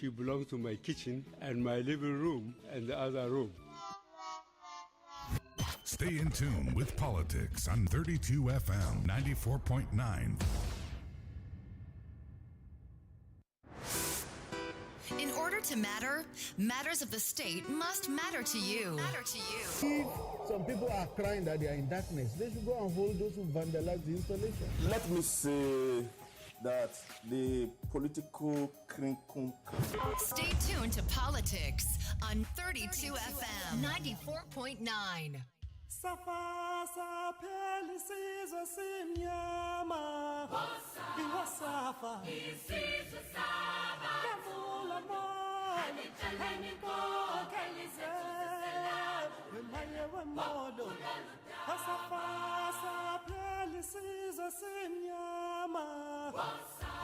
she belongs to my kitchen and my living room and the other room. Stay in tune with politics on 32 FM 94.9. In order to matter, matters of the state must matter to you. If some people are crying that they are in darkness, they should go and hold those who vandalize the installation. Let me say that the political crinkle. Stay tuned to politics on 32 FM 94.9. Safa sapheli sizwe simnyama Iwasafa isizwe saba Yavula moyo Anikokhelize Wemaye wemodo Safa sapheli sizwe simnyama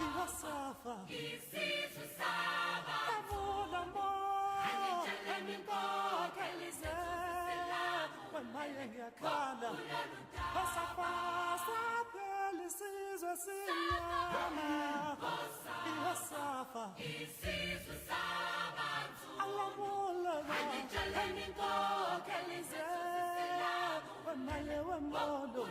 Iwasafa isizwe saba Yavula moyo Anikokhelize Mayengakhala Safa pheli sizwe sinyama Iwasafa isizwe sabantu Alamula anitsheleni inkokhelize Wemaye wemodo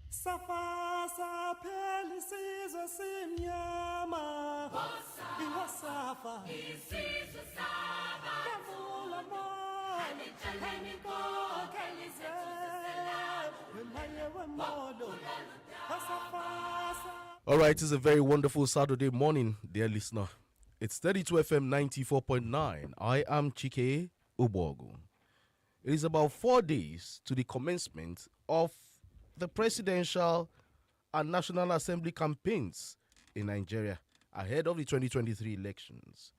Safa sapheli sizwe simnyama Iwasafa isizwe saba Yavula moyo Anitsheleni inkokhelize Wemaye wemodo Safa. All right, it's a very wonderful Saturday morning, dear listener. It's 32 FM 94.9. I am CHIKE OGBOGU. It is about 4 days to the commencement of the presidential and National Assembly campaigns in Nigeria ahead of the 2023 elections.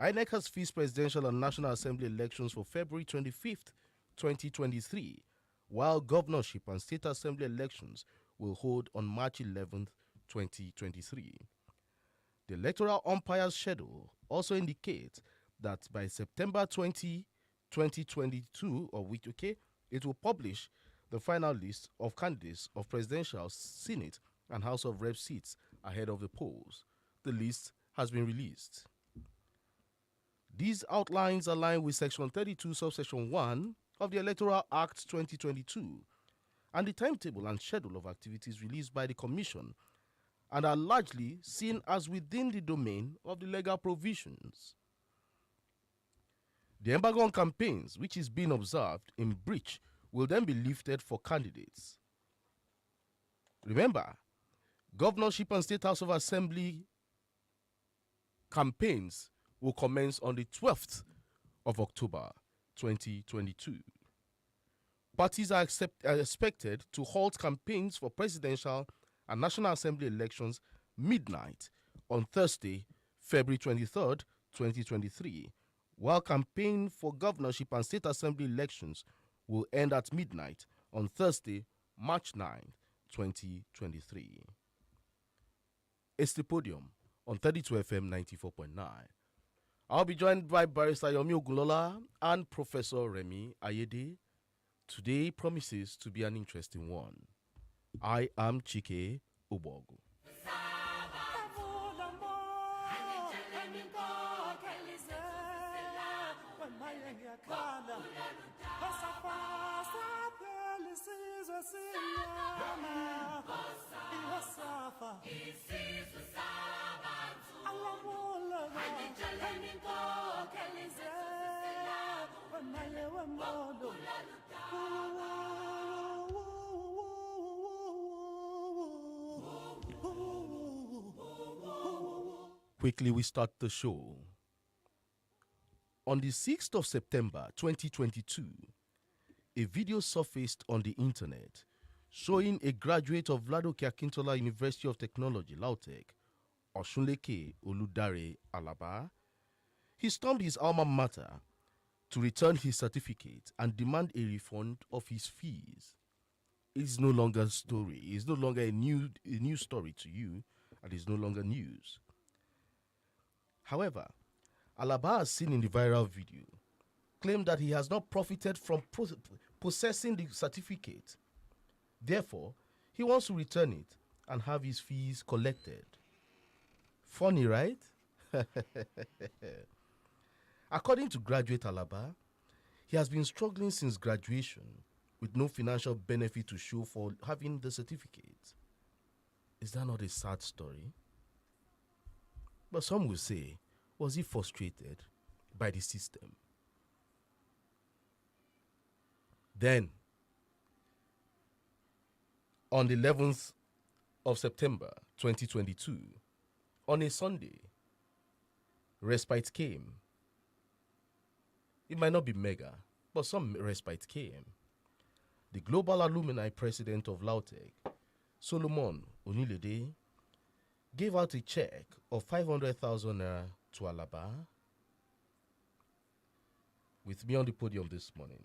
INEC has fixed presidential and National Assembly elections for February 25th, 2023, while governorship and state assembly elections will hold on March 11th, 2023. The electoral umpire's schedule also indicates that by September 20, 2022, it will publish the final list of candidates of presidential, Senate, and House of Rep seats ahead of the polls. The list has been released. These outlines align with Section 32, Subsection 1 of the Electoral Act 2022 and the timetable and schedule of activities released by the Commission and are largely seen as within the domain of the legal provisions. The embargo on campaigns, which is being observed in breach, will then be lifted for candidates. Remember, governorship and state house of assembly campaigns will commence on the 12th of October 2022. Parties are expected to halt campaigns for presidential and National Assembly elections midnight on Thursday, February 23rd, 2023, while campaign for governorship and state assembly elections will end at midnight on Thursday, March 9, 2023. It's the Podium on 32 FM 94.9. I'll be joined by Barrister Yomi Ogunlola and Professor Remi Ayede. Today promises to be an interesting one. I am CHIKE OGBOGU. Safa sapheli sizwe sinyama Quickly, we start the show. On the 6th of September 2022, a video surfaced on the internet showing a graduate of Ladoke Akintola University of Technology, Lautech, Oshunleke Oludare Alaba. He stormed his alma mater to return his certificate and demand a refund of his fees. It's no longer a story. It's no longer a new story to you, and it's no longer news. However, Alaba, as seen in the viral video, claimed that he has not profited from possessing the certificate. Therefore, he wants to return it and have his fees collected. Funny, right? According to graduate Alaba, he has been struggling since graduation with no financial benefit to show for having the certificate. Is that not a sad story? But some will say, was he frustrated by the system? Then, on the 11th of September 2022, on a Sunday, respite came. It might not be mega, but some respite came. The global alumni president of Lautech, Solomon Onilede, gave out a check of 500,000 naira to Alaba. With me on the podium this morning,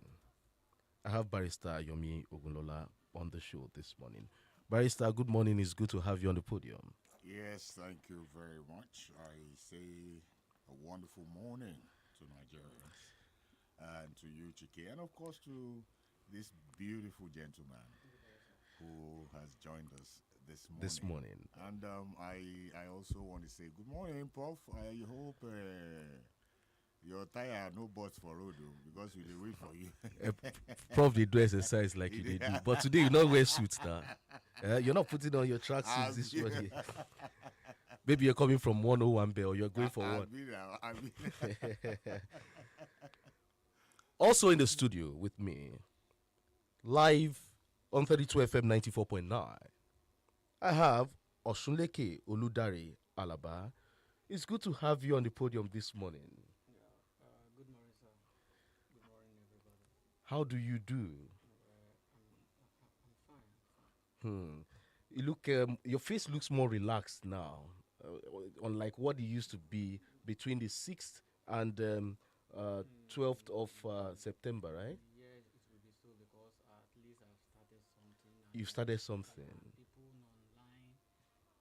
I have Barrister Yomi Ogunlola on the show this morning. Barrister, good morning. It's good to have you on the podium. Yes, thank you very much. I say a wonderful morning to Nigerians and to you, Chike, and of course to this beautiful gentleman who has joined us this morning. And I also want to say good morning, Prof. I hope your tire no butts for road because we dey wait for you. Prof, they do exercise like you they do, but today you not wear suits now. You're not putting on your tracksuits this morning. Maybe you're coming from 101 Bay or you're going for one. Also in the studio with me, live on 32 FM 94.9, I have Oshunleke Oludare Alaba. It's good to have you on the podium this morning. Good morning, sir. Good morning, everybody. How do you do? I'm fine. You look, your face looks more relaxed now, unlike what it used to be between the 6th and 12th of September, right? Yeah, it will be so because at least I've started something. You've started something. People online,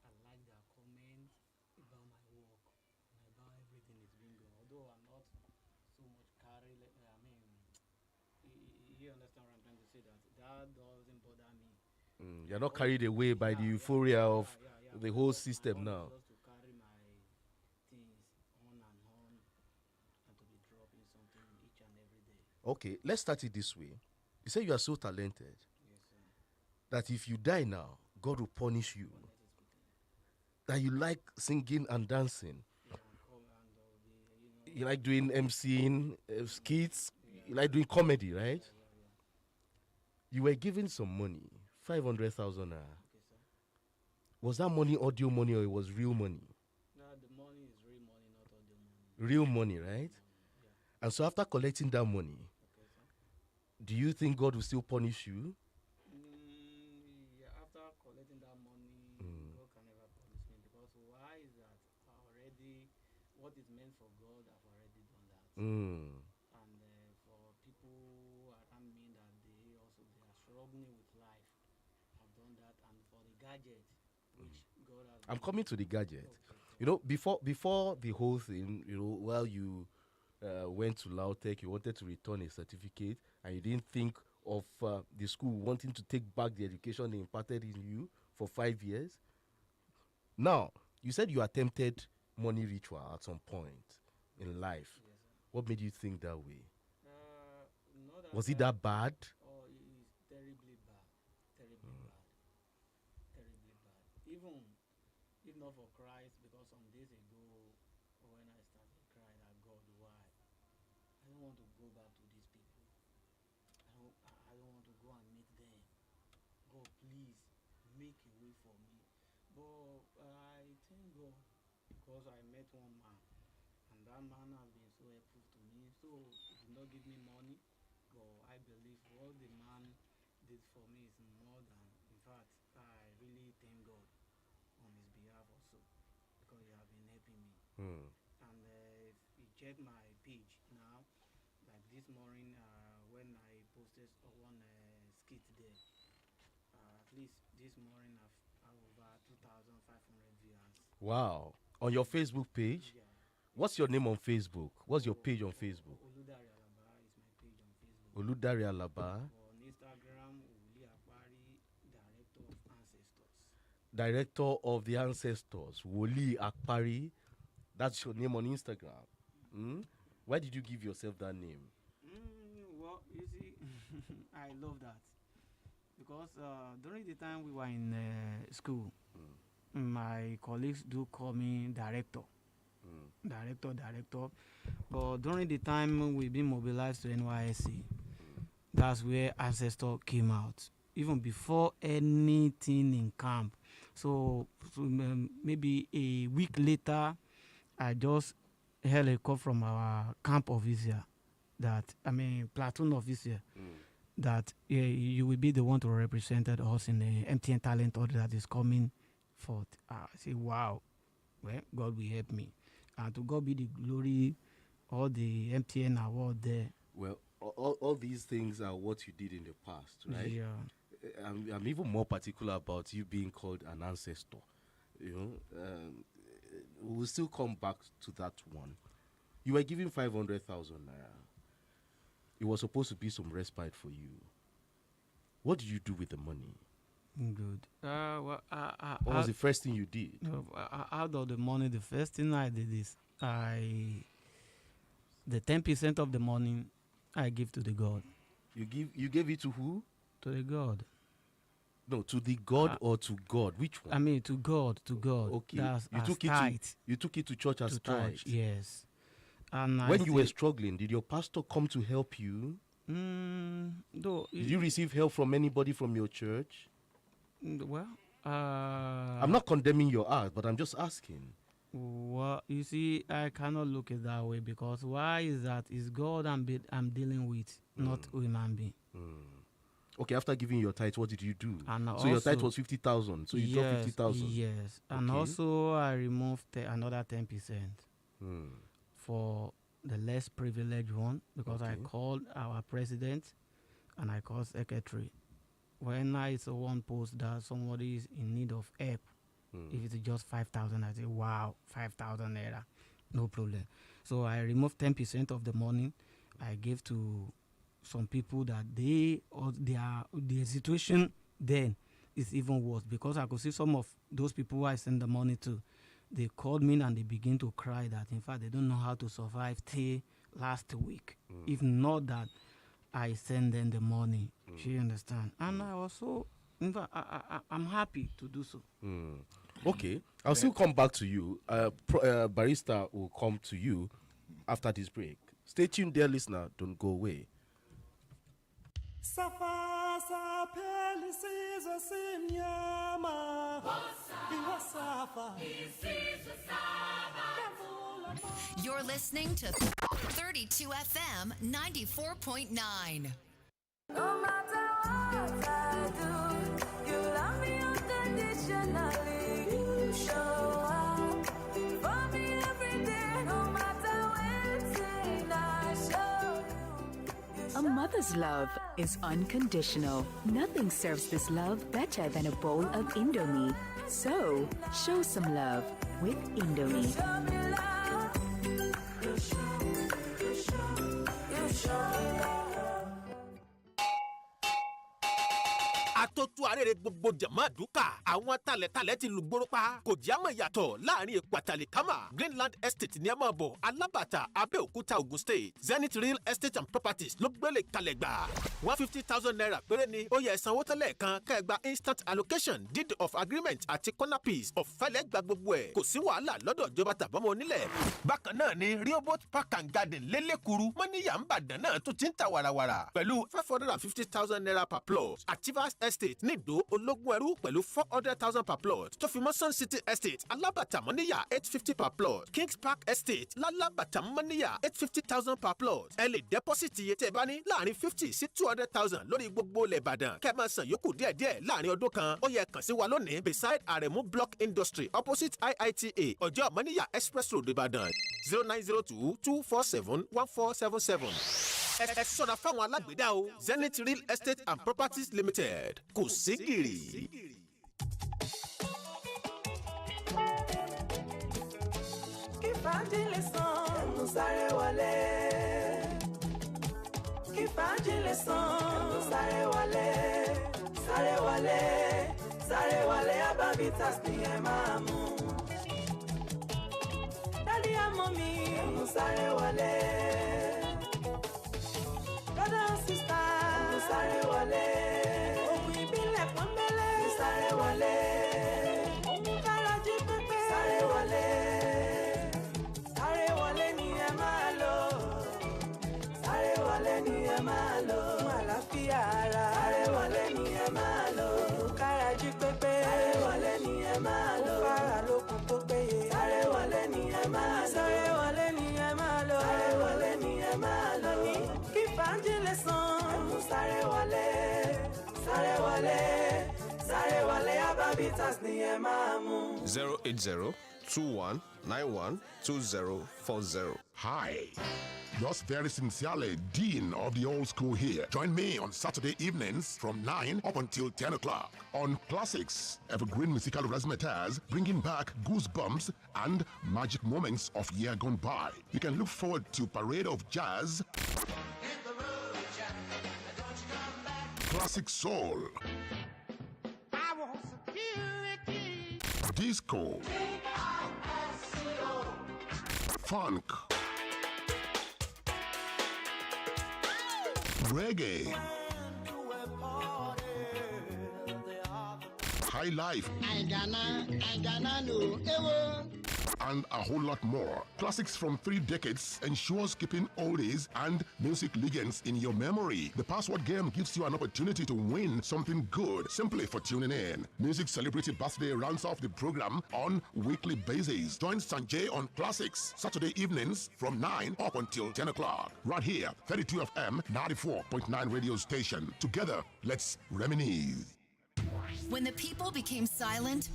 I like their comments about my work and about everything that's been going. Although I'm not so much carried, you understand what I'm trying to say? That doesn't bother me. You're not carried away by the euphoria of the whole system now. Just to carry my things on and to be dropping something each and every day. Okay, let's start it this way. You say you are so talented Yes, sir. that if you die now, God will punish you. That you like singing and dancing. Yeah, You like doing MCing, skits. You like doing comedy, right? You were given some money, 500,000 naira. Okay, sir. Was that money audio money or it was real money? No, the money is real money, not all the money. Real money, right? Yeah. And so after collecting that money, Okay, sir. do you think God will still punish you? Yeah, after collecting that money, God can never punish me because why is that? What is meant for God, I've already done that. And for people around me that they are struggling with life, I've done that. And for the gadget, which God has. I'm coming to the gadget. You know, before the whole thing, you know, while you went to Lautech, you wanted to return a certificate, and you didn't think of the school wanting to take back the education they imparted in you for 5 years. Now, you said you attempted money ritual at some point in life. Yes, sir. What made you think that way? Not Was it that bad? Oh, it is terribly bad. Terribly bad. Terribly bad. Even if not for Christ, because some days ago when I started crying at God, why? I don't want to go back to these people. I don't want to go and meet them. God, please make a way for me. But I thank God because I met one man, and that man has been so helpful to me. So he did not give me money, but I believe what the man did for me is more than. In fact, I really thank God on his behalf also, because he has been helping me. And if you check my page now, like this morning when I posted one skit there, at least this morning I've over 2,500 viewers. Wow. On your Facebook page? Yeah. What's your name on Facebook? What's your page on Facebook? Oludari Alaba is my page on Facebook. Oludari Alaba. On Instagram, Uli Akpari, Director of Ancestors. Director of the Ancestors. Woli Akpari. That's your name on Instagram. Why did you give yourself that name? Well, you see, I love that. Because during the time we were in school, my colleagues do call me director. Director. But during the time we've been mobilized to NYSC, that's where Ancestor came out. Even before anything in camp. So maybe a week later, I just held a call from our camp officer, platoon officer, that you will be the one to represent us in the MTN talent order that is coming forth. I say, wow, well, God will help me. And to God be the glory, all the MTN award there. Well, all these things are what you did in the past, right? Yeah. I'm even more particular about you being called an ancestor. We'll still come back to that one. You were given 500,000 naira. It was supposed to be some respite for you. What did you do with the money? Good. What was the first thing you did? Out of the money, the first thing I did is the 10% of the money I give to the God. You gave it to who? To the God. No, to the God or to God? Which one? I mean, to God. Okay. That's you took it to church as tithe. Yes. And when you were struggling, did your pastor come to help you? No. Did you receive help from anybody from your church? Well, I'm not condemning your art, but I'm just asking. Well, you see, I cannot look at it that way, because why is that? It's God I'm dealing with, not human being. Okay, after giving your tithe, what did you do? And so your tithe was 50,000. So you dropped 50,000. Yes, and also I removed another 10% for the less privileged one, because I called our president and I called secretary. When I saw one post that somebody is in need of help, if it's just 5,000, I say, wow, 5,000 naira, no problem. So I removed 10% of the money. I gave to some people that their situation then is even worse, because I could see some of those people who I send the money to, they called me and they begin to cry that, in fact, they don't know how to survive till last week. If not that I send them the money. You understand? And I also, in fact, I'm happy to do so. Okay, I'll still come back to you. Barrister will come to you after this break. Stay tuned, dear listener. Don't go away. You're listening to 32 FM 94.9. No matter what I do, you love me unconditionally. You show up for me every day, no matter when I show you. A mother's love is unconditional. Nothing serves this love better than a bowl of Indomie. So, show some love with Indomie. Show me love. You show me love. Àtọ́tú arére gbogbo jàmá dúkà àwọn talẹ̀talẹ̀ ti lùgbòrò pa kò jẹ́ àmọ́ ìyàtọ̀ láàrin èpò àtàlìkámà Greenland Estate ní ẹ máa bọ̀ Alábàtà Abẹ́òkúta Ogun State Zenith Real Estate and Properties ló gbélé kalẹ̀ gbà 150,000 naira péré ni ó yẹ ẹ̀sánwó tẹ́lẹ̀ kan kẹ́ẹ̀gba instant allocation deed of agreement àti corner piece ọ̀fẹ́lẹ́ gba gbogbo ẹ̀ kò sí wàhálà lọ́dọ̀ ìjọba tàbọ́mọ onílẹ̀. Bákan náà ni Rehoboth Park and Garden lélẹ́kuru mọ́níyà ń bàdàn náà tó ti ń ta wàràwàrà pẹ̀lú 550,000 naira per plot Achievers Estate estate nídò ológun ẹrú pẹ̀lú 400,000 per plot tó fi mọ́ Sun City estate alábàtà mọ́níyà 850 per plot Kings Park estate lálábàtà mọ́níyà 850,000 per plot. ẹ lè deposit iye tẹ́ bá ní láàrin 50 sí 200,000 lórí gbogbo ilẹ̀ Ìbàdàn kẹ́ máa san yòókù díẹ̀díẹ̀ láàrin ọdún kan. ó yẹ kàn sí wa lónìí beside Aremu Block Industry opposite IITA ọjọ́ mọ́níyà express road Ìbàdàn 0902-247-1477. ẹ ṣọ́ra fáwọn alágbèédá o. Zenith Real Estate and Properties Limited kò sí gìrì. Kí fàájì lè sàn, ẹnu sáré wọlé. Kí fàájì lè sàn, ẹnu sáré wọlé. Sáré wọlé, sáré wọlé, Ababitas ni ẹ máa mú. Dádì àmọ́ mi, ẹnu sáré wọlé. Brother and sister, ẹnu sáré wọlé. Ògùn ìbílẹ̀ pọ́nbélé, sáré wọlé. Ògùn kárájí pépé, sáré wọlé. Sáré wọlé ni ẹ máa lò. Sáré wọlé ni ẹ máa lò. Fún àlàáfíà ara. Sáré wọlé ni ẹ máa lò. Ògùn kárájí pépé. Sáré wọlé ni ẹ máa lò. Ó fara lókun tó péye. Sáré wọlé ni ẹ máa lò. Sáré wọlé ni ẹ máa lò. Sáré wọlé ni ẹ máa lò. Kí fàájì lè sàn. Ẹ̀mú sáré wọlé. Sáré wọlé. Sáré wọlé, Ababitas ni ẹ máa mú. 080-2191-2040. Hi. Yours very sincerely, Dean of the Old School here. Join me on Saturday evenings from 9 up until 10 o'clock on Classics, evergreen musical razzmatazz, bringing back goosebumps and magic moments of year gone by. You can look forward to Parade of Jazz, Classic Soul, Disco, Funk, Reggae, High Life, and a whole lot more. Classics from 3 decades ensures keeping oldies and music legends in your memory. The password game gives you an opportunity to win something good simply for tuning in. Music Celebrity Birthday rounds off the program on weekly basis. Join Sanjay on Classics Saturday evenings from 9 up until 10 o'clock. Right here, 32 FM 94.9 radio station. Together, let's reminisce. When the people became silent,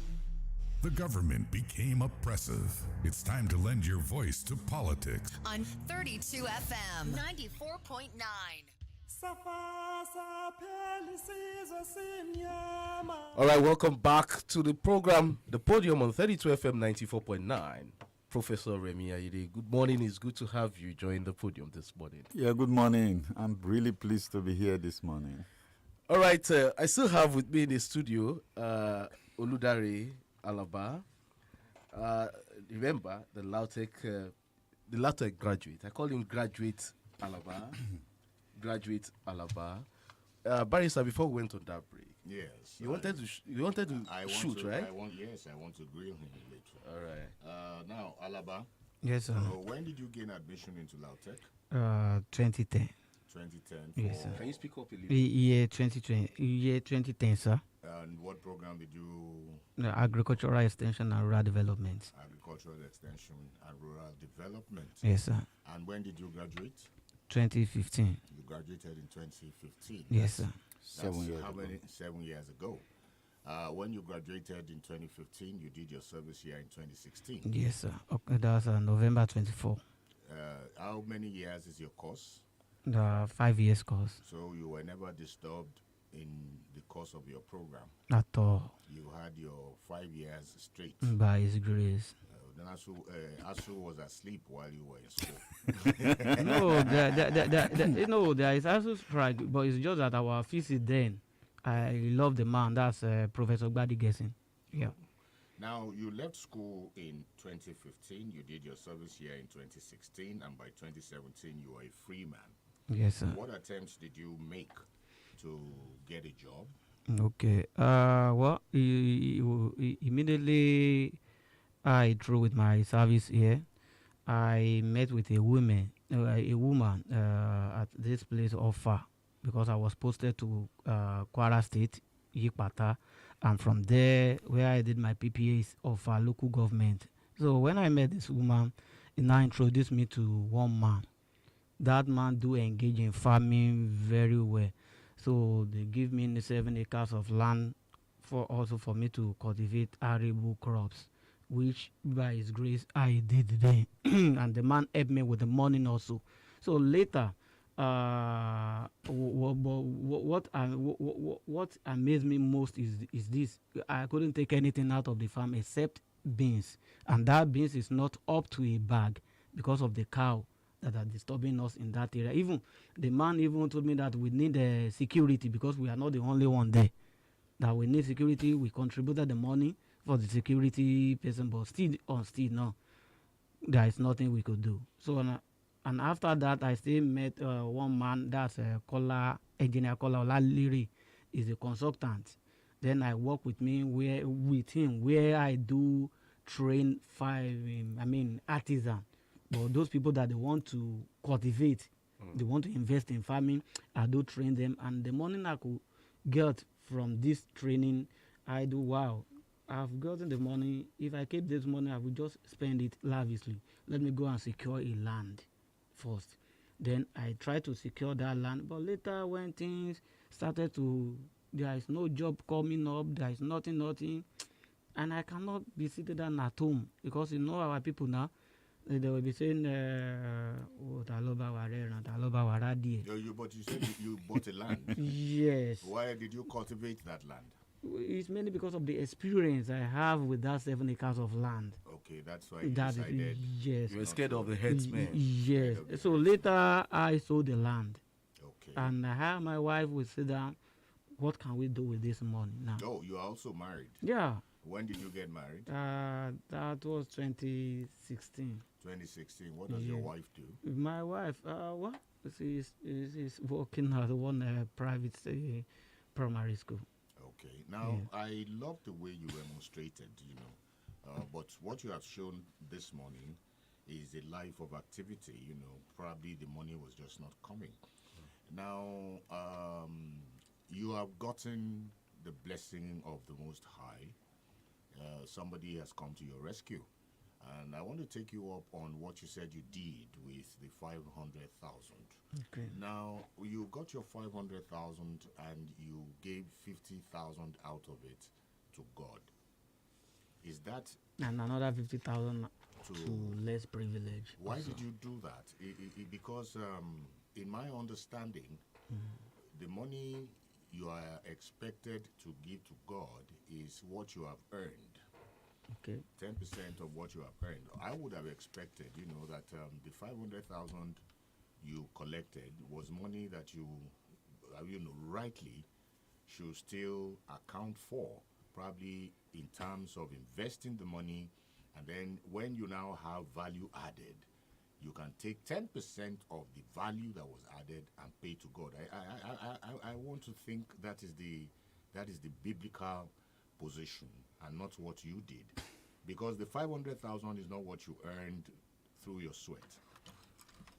The government became oppressive. It's time to lend your voice to politics. On 32 FM 94.9. All right, welcome back to the program, The Podium on 32 FM 94.9. Professor Remi Ayide, good morning. It's good to have you join the podium this morning. Yeah, good morning. I'm really pleased to be here this morning. All right, I still have with me in the studio Oludare Alaba. Remember the LAUTECH graduate. I call him Graduate Alaba. Graduate Alaba. Barrister, before we went on that break, yes, you wanted to shoot, right? I want to grill him later. All right. Now, Alaba. Yes, sir. When did you gain admission into LAUTECH? 2010. 2010. Yes, sir. Can you speak up a little? Year 2020. Year 2010, sir. And what program did you? Agricultural Extension and Rural Development. Agricultural Extension and Rural Development. Yes, sir. And when did you graduate? 2015. You graduated in 2015. Yes, sir. 7 years how ago. many? 7 years ago. When you graduated in 2015, you did your service here in 2016. Yes, sir. Okay, that was November 24. How many years is your course? The 5 years course. So you were never disturbed in the course of your program? At all. You had your 5 years straight? By His grace. Then Asu was asleep while you were in school. No, there is Asu strike, but it's just that our visit then. I love the man. That's Professor Gbadi Gessin. Yeah. Now, you left school in 2015. You did your service here in 2016. And by 2017, you were a free man. Yes, sir. What attempts did you make to get a job? Okay. Well, immediately I through with my service here. I met with a woman at this place of far because I was posted to Kwara State Yipata, and from there, where I did my PPAs of our local government. So when I met this woman, it now introduced me to one man. That man do engage in farming very well. So they give me the 7 acres of land for me to cultivate arable crops, which by his grace I did then. And the man helped me with the money also. So later, what amazed me most is this: I couldn't take anything out of the farm except beans, and that beans is not up to a bag because of the cow that are disturbing us in that area. Even the man even told me that we need security because we are not the only one there. That we need security. We contributed the money for the security person, but still no, there is nothing we could do. So and after that, I still met one man. That's engineer Kola Olaliri. Is a consultant. Then I work with him where I do train artisan. But those people that they want to cultivate, they want to invest in farming, I do train them. And the money I could get from this training, I do, wow, I've gotten the money. If I keep this money, I will just spend it lavishly. Let me go and secure a land first. Then I try to secure that land. But later when things started there is no job coming up, there is nothing. And I cannot be seated at home because our people now, they will be saying, But you said you bought a land. Yes. Why did you cultivate that land? It's mainly because of the experience I have with that 7 acres of land. Okay, that's why you decided. Yes. You were scared of the headsman. Yes. So later I sold the land. Okay. And my wife would sit down. What can we do with this money now? Oh, you are also married. Yeah. When did you get married? That was 2016. 2016. What does your wife do? My wife, she's working at one private primary school. Okay. Now, I love the way you demonstrated, but what you have shown this morning is a life of activity, Probably the money was just not coming. Now, you have gotten the blessing of the Most High. Somebody has come to your rescue. And I want to take you up on what you said you did with the 500,000. Okay. Now, you got your 500,000 and you gave 50,000 out of it to God. Is that... And another 50,000 to less privilege. Why did you do that? Because in my understanding, the money you are expected to give to God is what you have earned. Okay. 10% of what you have earned. I would have expected, that the 500,000 you collected was money that you, rightly should still account for, probably in terms of investing the money, and then when you now have value added, you can take 10% of the value that was added and pay to God. I want to think that is the biblical position and not what you did, because the 500,000 is not what you earned through your sweat.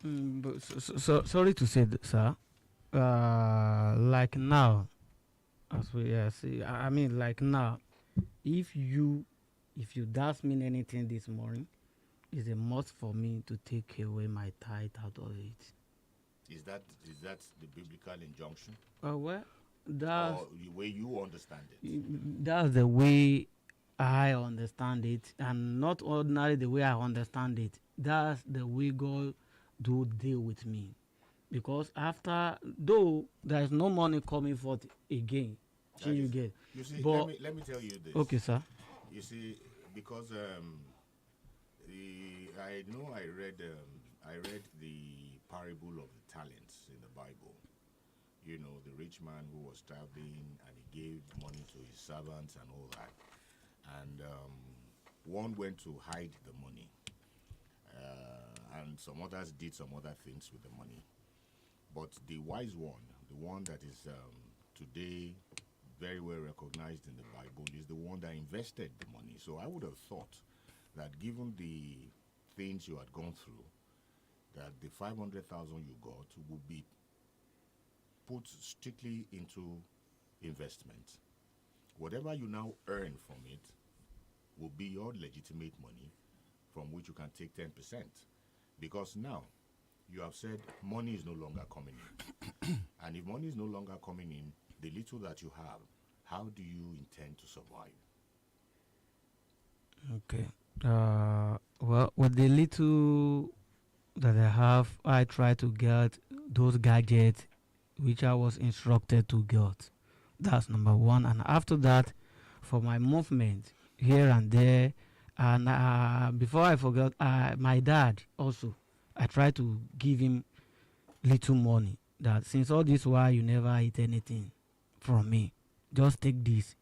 But so sorry to say, sir. Like now, as we see, like now, if you does mean anything this morning, it's a must for me to take away my tithe out of it. Is that the biblical injunction? Well, that's or the way you understand it. That's the way I understand it, and not ordinarily the way I understand it. That's the way God do deal with me, because after though there is no money coming forth again, you get. You see, but let me tell you this. Okay, sir. You see, because I know I read the parable of the talents in the Bible. The rich man who was traveling and he gave money to his servants and all that. And one went to hide the money. And some others did some other things with the money. But the wise one, the one that is today very well recognized in the Bible, is the one that invested the money. So I would have thought that given the things you had gone through, that the 500,000 you got would be put strictly into investment. whatever you now earn from it will be your legitimate money from which you can take 10%. Because now you have said money is no longer coming in. And if money is no longer coming in, the little that you have, how do you intend to survive? Okay. Well, with the little that I have, I try to get those gadgets which I was instructed to get. That's number one. And after that, for my movement here and there, and before I forgot, my dad also, I try to give him little money. That since all this while you never eat anything from me, just take this,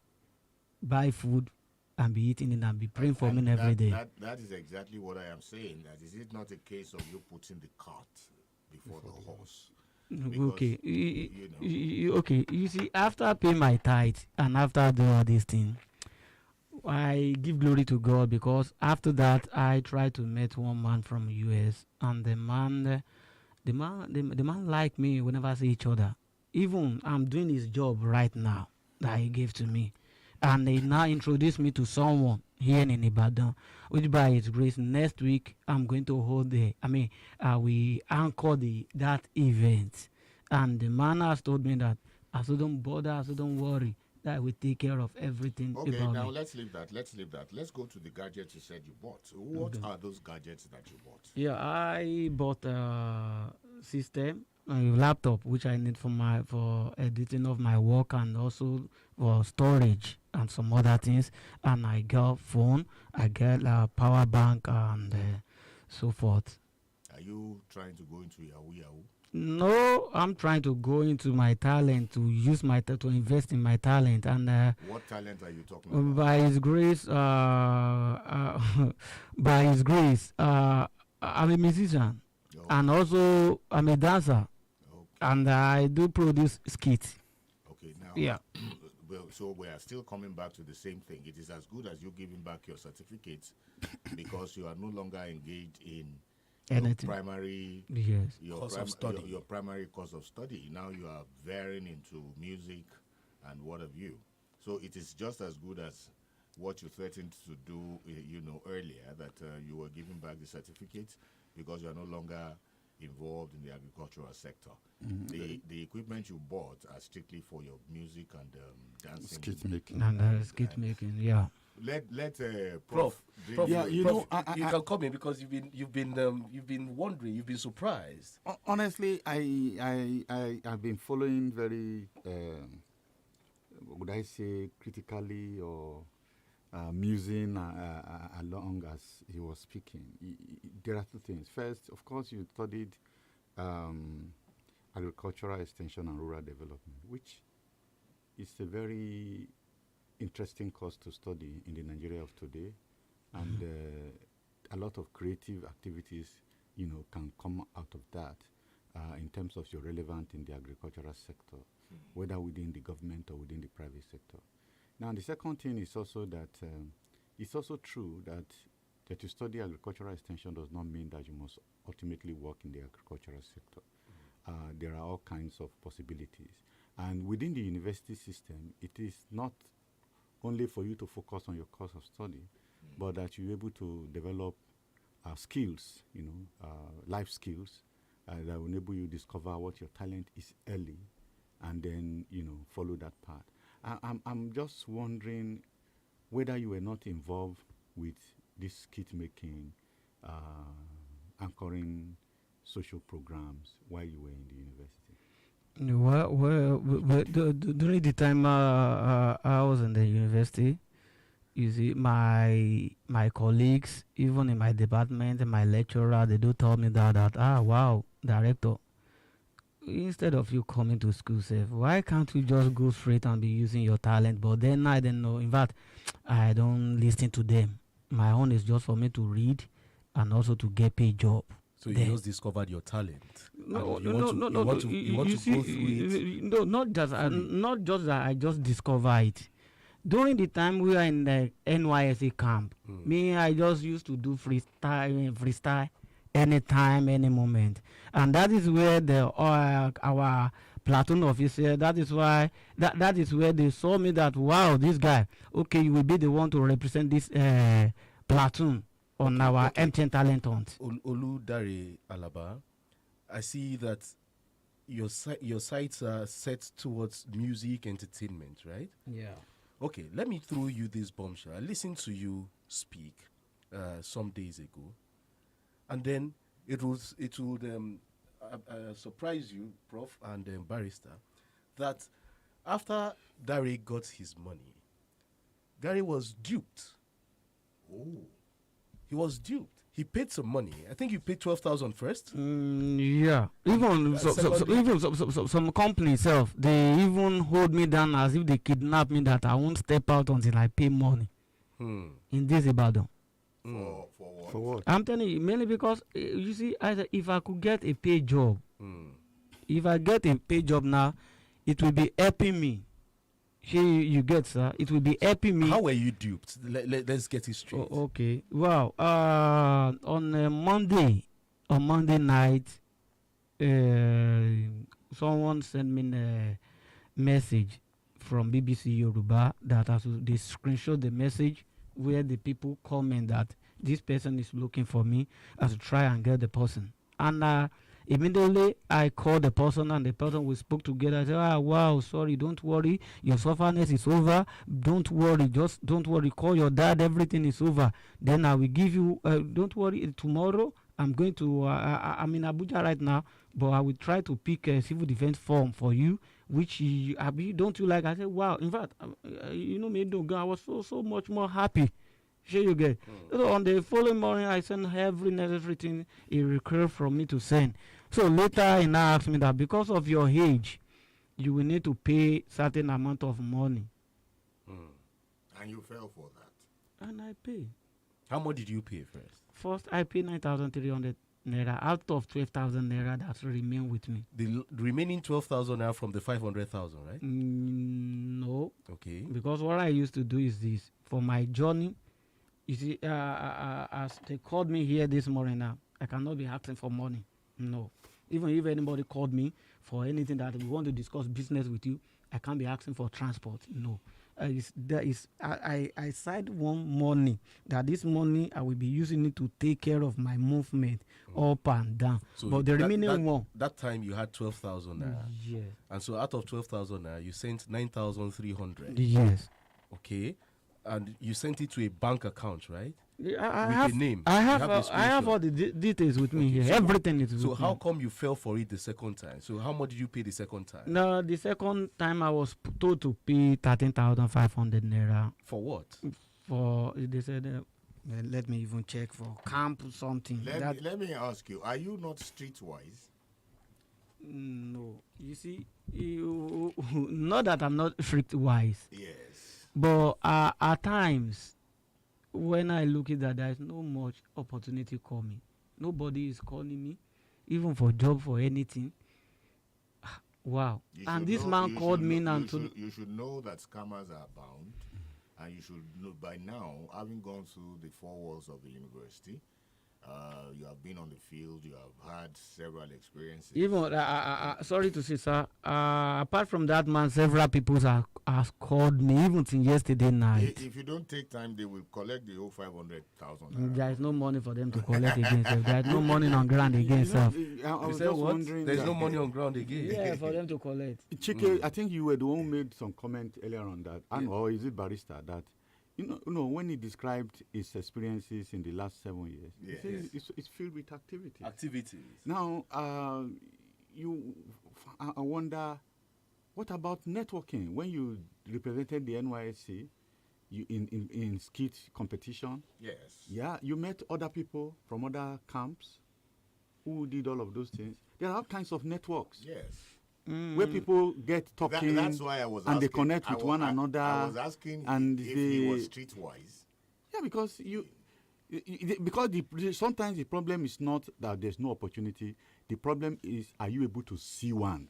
buy food, and be eating it and be praying for me every day. That is exactly what I am saying. That is it not a case of you putting the cart before the horse? Because, Okay, you know. you see, after paying my tithe and after doing all these things, I give glory to God, because after that I try to meet one man from US, and the man like me whenever I see each other. Even I'm doing his job right now that he gave to me, and he now introduced me to someone here in Ibadan, which by his grace next week I'm going to hold we anchor that event, and the man has told me that I shouldn't bother, I shouldn't worry, that I will take care of everything Okay, about now me. let's leave that. Let's go to the gadgets you said you bought. What are those gadgets that you bought? Yeah, I bought a system, a laptop, which I need for editing of my work, and also for storage and some other things. And I got phone, I get a power bank, and so forth. Are you trying to go into Yahoo Yahoo? No, I'm trying to go into my talent, to use to invest in my talent, and What talent are you talking about? by His grace, I'm a musician, and also I'm a dancer, and I do produce skits. Okay, now. Yeah. Well, so we are still coming back to the same thing. It is as good as you giving back your certificates because you are no longer engaged in Anything. primary Course of study. Your primary course of study. Now you are veering into music and what have you. So it is just as good as what you threatened to do, earlier, that you were giving back the certificates because you are no longer involved in the agricultural sector. The equipment you bought are strictly for your music and dancing. Skit making. And skit making, yeah. Let Prof, Yeah, you Prof, know, you can come in because you've been wondering, you've been surprised. Honestly, I've been following very, would I say, critically or musing along as he was speaking. There are two things. First, of course, you studied agricultural extension and rural development, which is a very interesting course to study in the Nigeria of today, and a lot of creative activities, can come out of that in terms of your relevance in the agricultural sector, whether within the government or within the private sector. Now, the second thing is also that it's also true that you study agricultural extension does not mean that you must ultimately work in the agricultural sector. There are all kinds of possibilities. And within the university system, it is not only for you to focus on your course of study, but that you're able to develop skills, life skills that will enable you discover what your talent is early, and then follow that path. I'm just wondering whether you were not involved with this skit making, anchoring social programs while you were in the university. During the time I was in the university, you see, my colleagues, even in my department, and my lecturer, they do tell me that wow, director, instead of you coming to school safe, why can't you just go straight and be using your talent? But then I don't know. In fact, I don't listen to them. My own is just for me to read and also to get paid job. So you just discovered your talent. No. You want to go through it. No, not just that I just discovered it. During the time we were in the NYSC camp, I just used to do freestyle anytime, any moment, and that is where our platoon officer. That is why that is where they saw me that, wow, this guy, okay, you will be the one to represent this platoon on our MTN talent hunt. Oludare Alaba, I see that your sights are set towards music entertainment, right? Yeah. Okay, let me throw you this bombshell. I listened to you speak some days ago, and then it would surprise you, Prof. and Barrister, that after Dare got his money, Gary was duped. Oh. He was duped. He paid some money. I think you paid 12,000 first. Yeah. Even some company itself, they even hold me down as if they kidnap me, that I won't step out until I pay money. In this Ibadan. For what? For what? I'm telling you, mainly because you see, if I could get a paid job, if I get a paid job now, it will be helping me. Here you get, sir. It will be helping me. How were you duped? Let's get it straight. Okay. Wow. On Monday night, someone sent me a message from BBC Yoruba that they screenshot the message where the people comment that this person is looking for me, as to try and get the person. And immediately I called the person, and the person we spoke together. I said, wow, sorry, don't worry, your sufferness is over. Don't worry, just don't worry. Call your dad, everything is over. Then I will give you. Don't worry, tomorrow I'm going to. I'm in Abuja right now, but I will try to pick a civil defense form for you, which don't you like? I said, wow. In fact, me, I was so much more happy. Sure you get. So on the following morning, I sent every necessary thing he required from me to send. So later he now asked me that because of your age, you will need to pay certain amount of money. And you fell for that. And I pay. How much did you pay first? First, I paid 9,300 naira out of 12,000 naira that remain with me. The remaining 12,000 naira from the 500,000, right? No. Okay. Because what I used to do is this. For my journey, you see, as they called me here this morning now, I cannot be asking for money. No. Even if anybody called me for anything that we want to discuss business with you, I can't be asking for transport. No. I side one money, that this money I will be using it to take care of my movement up and down. So but the remaining one. That time you had 12,000 naira. Yes. And so out of 12,000 naira, you sent 9,300. Yes. Okay. And you sent it to a bank account, right? I have a name. I have all the details with me here. So everything is with me. So how come you fell for it the second time? So how much did you pay the second time? No, the second time I was told to pay 13,500 naira. For what? For they said, let me even check for camp or something. Let me ask you: are you not streetwise? No, you see, not that I'm not streetwise. Yes. But at times, when I look at that, there is no much opportunity coming. Nobody is calling me, even for job, for anything. Wow. And this man called me now. You should know that scammers are bound, and you should know by now, having gone through the four walls of the university, you have been on the field, you have had several experiences. Even, sorry to say, sir, apart from that man, several people have called me, even since yesterday night. If you don't take time, they will collect the whole 500,000. There is no money for them to collect again, sir. There is no money on ground again, sir. I was just wondering. There's no money on ground again. Yeah, for them to collect. Chike, I think you were the one who made some comment earlier on that, or is it Barrister, that you know, when he described his experiences in the last 7 years, he says it's filled with activities. Now, I wonder, what about networking? When you represented the NYSC, you in skit competition, you met other people from other camps who did all of those things. There are all kinds of networks. Where people get talking, that's why I was asking, they connect with one another. I was asking and if he was streetwise. Yeah, because sometimes the problem is not that there's no opportunity. The problem is, are you able to see one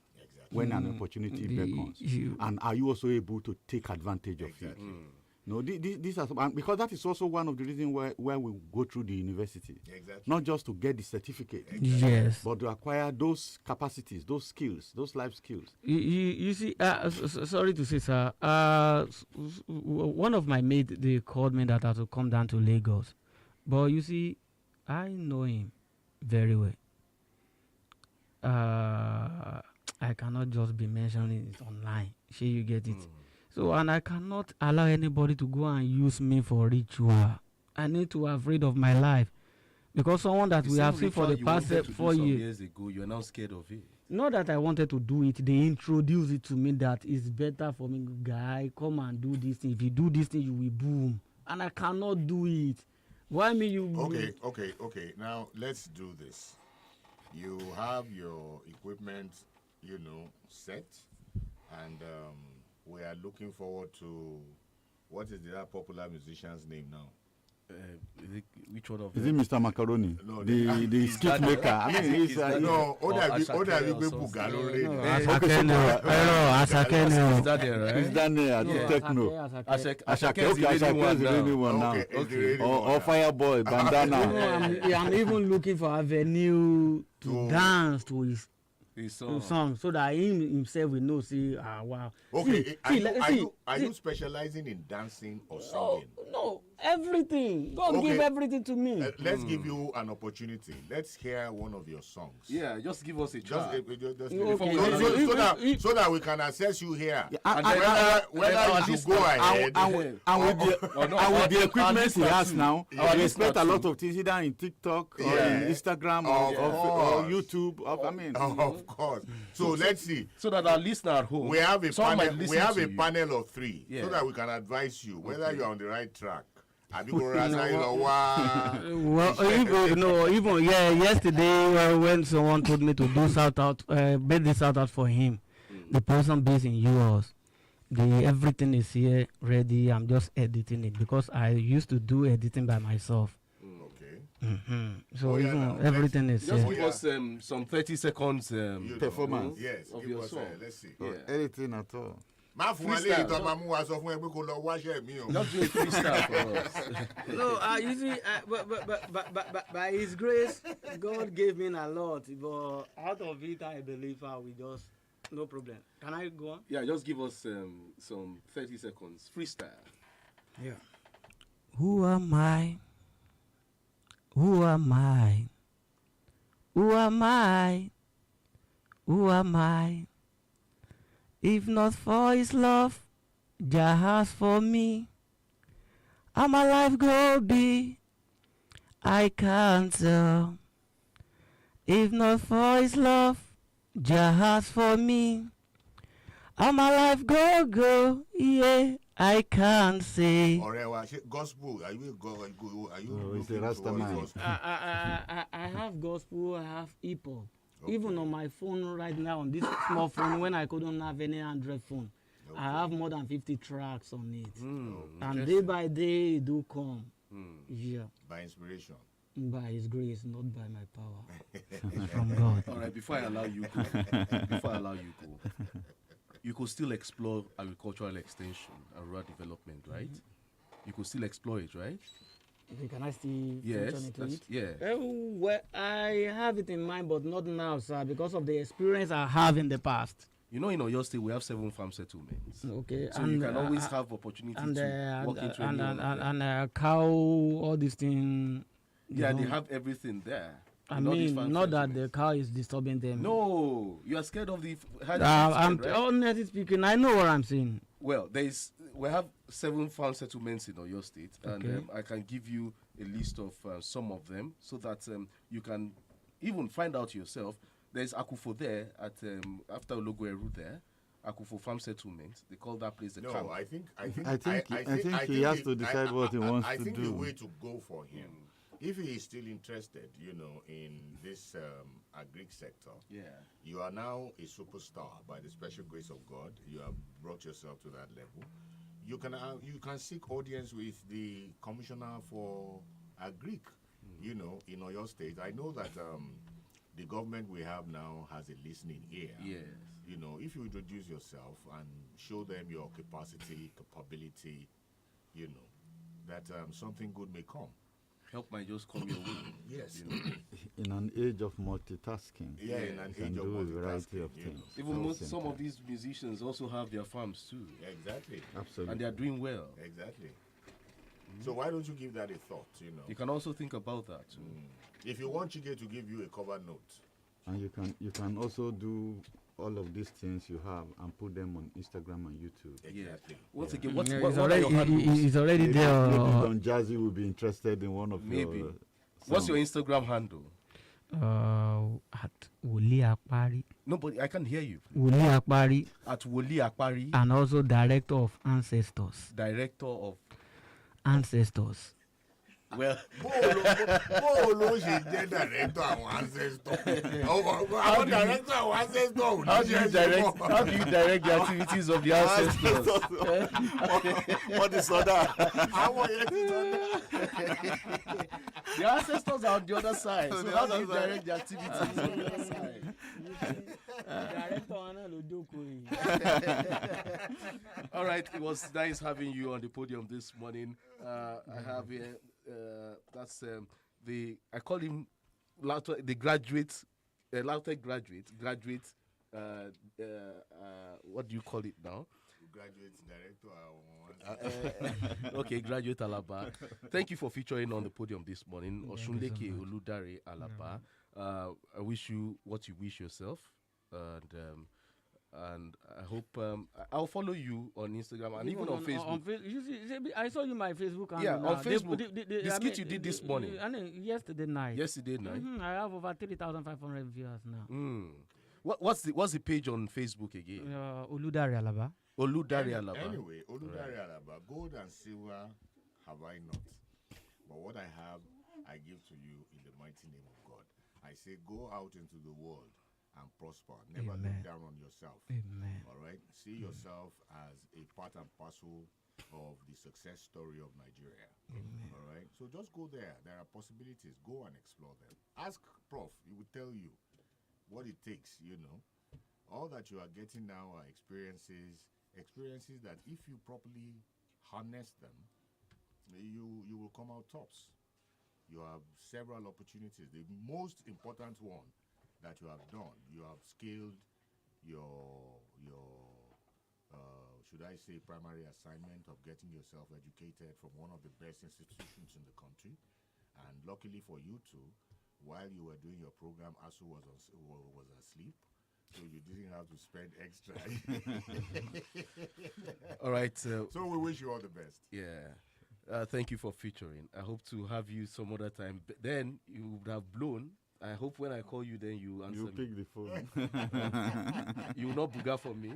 when an opportunity beckons? And are you also able to take advantage of it? No, these are and because that is also one of the reasons why we go through the university. Exactly. Not just to get the certificate. Exactly. Yes. But to acquire those capacities, those skills, those life skills. You see, sorry to say, sir. One of my mates, they called me that I had to come down to Lagos. But you see, I know him very well. I cannot just be mentioning it online. Sure, you get it. So, and I cannot allow anybody to go and use me for ritual. I need to be afraid of my life. Because someone that we have seen for the past 4 years ago, you're now scared of it. Not that I wanted to do it. They introduced it to me that it's better for me, guy, come and do this thing. If you do this thing, you will boom. And I cannot do it. Why me you... Okay. Now, let's do this. You have your equipment, set. And we are looking forward to... What is that popular musician's name now? Which one of is them? it Mr. Macaroni? No, the skit maker. I mean, he's no. Is that there, right? He's down there at the techno. Ashake is the only one now. Or Fireboy, Bandana. I'm even looking for avenue to dance to his song, so that himself will know. Wow. Okay, are you specializing in dancing or singing? No, everything. God give everything to me. Let's give you an opportunity. Let's hear one of your songs. Yeah, just give us a try. So that we can assess you here. And whether you should go ahead. And with the equipment he has now, we expect a lot of things either in TikTok or in Instagram or YouTube. Of course. So let's see. So that our listener at home, we have a panel of 3, so that we can advise you whether you are on the right track. Yesterday when someone told me to do birthday shout out for him, the person based in US, everything is here ready. I'm just editing it because I used to do editing by myself. So everything is just give us some 30 seconds performance of your song. Let's see. Anything at all. Just do a freestyle for us. No, you see, but by His grace, God gave me a lot. But out of it, I believe I will just no problem. Can I go on? Yeah, just give us some 30 seconds freestyle. Yeah. Who am I? Who am I? Who am I? Who am I? If not for His love, Jah has for me. How my life go be, I can't tell. If not for His love, Jah has for me. How my life go, yeah, I can't say. Gospel, are you it's a Rasta man. I have gospel, I have hip-hop. Okay. Even on my phone right now, on this small phone, when I couldn't have any Android phone, I have more than 50 tracks on it. And day by day, it do come. Yeah. By inspiration. By His grace, not by my power. From God. All right, before I allow you go, you could still explore agricultural extension and rural development, right? You could still explore it, right? Can I still yes, into it? Yeah. Well, I have it in mind, but not now, sir, because of the experience I have in the past. You know, in Oyo State, we have 7 farm settlements. Okay. So you can always have opportunity to walk into any one of them. And cow, all these things. Yeah, they have everything there. I mean, not that the cow is disturbing them. No, you are scared of the... honestly speaking, I know what I'm saying. Well, we have 7 farm settlements in Oyo State, and I can give you a list of some of them so that you can even find out yourself. There's Akufo there at after Ologoeru there, Akufo Farm Settlement. They call that place the camp. I think he has to decide what he wants to do. I think the way to go for him, if he is still interested, in this agric sector, you are now a superstar by the special grace of God. You have brought yourself to that level. You can seek audience with the commissioner for agric, in Oyo State. I know that the government we have now has a listening ear. Yes. If you introduce yourself and show them your capacity, capability, you know, that something good may come. Help might just come your way. Yes. You know. In an age of multitasking, Yeah, in an you can age of do a variety of multitasking, things. Even some of these musicians also have their farms too. Exactly. Absolutely. And they are doing well. Exactly. So why don't you give that a thought, you know? You can also think about that too. If you want Chike to give you a cover note. And you can also do all of these things you have and put them on Instagram and YouTube. Exactly. Once again, what it's are your handles? It's already Maybe there. Don Jazzy will be interested in one of Maybe. your What's your songs. Instagram handle? At Woli Akpari. Nobody, I can't hear you. Woli Akpari. At Woli Akpari. And also director of Ancestors. Director of Ancestors. Well, Bolo she did director of Ancestors. Our director of Ancestors. How do you direct the activities of the ancestors? What is that? The ancestors are on the other side. So how do you direct the activities on the other side? All right, it was nice having you on the podium this morning. I have here, that's I call him the graduate, Lautech graduate, what do you call it now? Graduate director. Okay, graduate Alaba. Thank you for featuring on the podium this morning. Oshunleke Oludare Alaba. I wish you what you wish yourself, and I hope I'll follow you on Instagram and even on Facebook. I saw you my Facebook. Yeah, on Facebook. The skit you did this morning. Yesterday night. Yesterday night. I have over 3,500 viewers now. What's the page on Facebook again? Oludare Alaba. Oludare Alaba. Anyway, Oludare Alaba. Gold and silver have I not, but what I have, I give to you in the mighty name of God. I say, go out into the world and prosper. Never look down on yourself. Amen. All right? See yourself as a part and parcel of the success story of Nigeria. Amen. All right? So just go there. There are possibilities. Go and explore them. Ask Prof. He will tell you what it takes, you know. All that you are getting now are experiences that if you properly harness them, you will come out tops. You have several opportunities. The most important one that you have done, you have scaled your should I say primary assignment of getting yourself educated from one of the best institutions in the country. And luckily for you two, while you were doing your program, Asu was asleep, so you didn't have to spend extra. All right. So we wish you all the best. Yeah. Thank you for featuring. I hope to have you some other time. Then you would have blown. I hope when I call you, then you answer me. Pick the phone. You will not booga for me.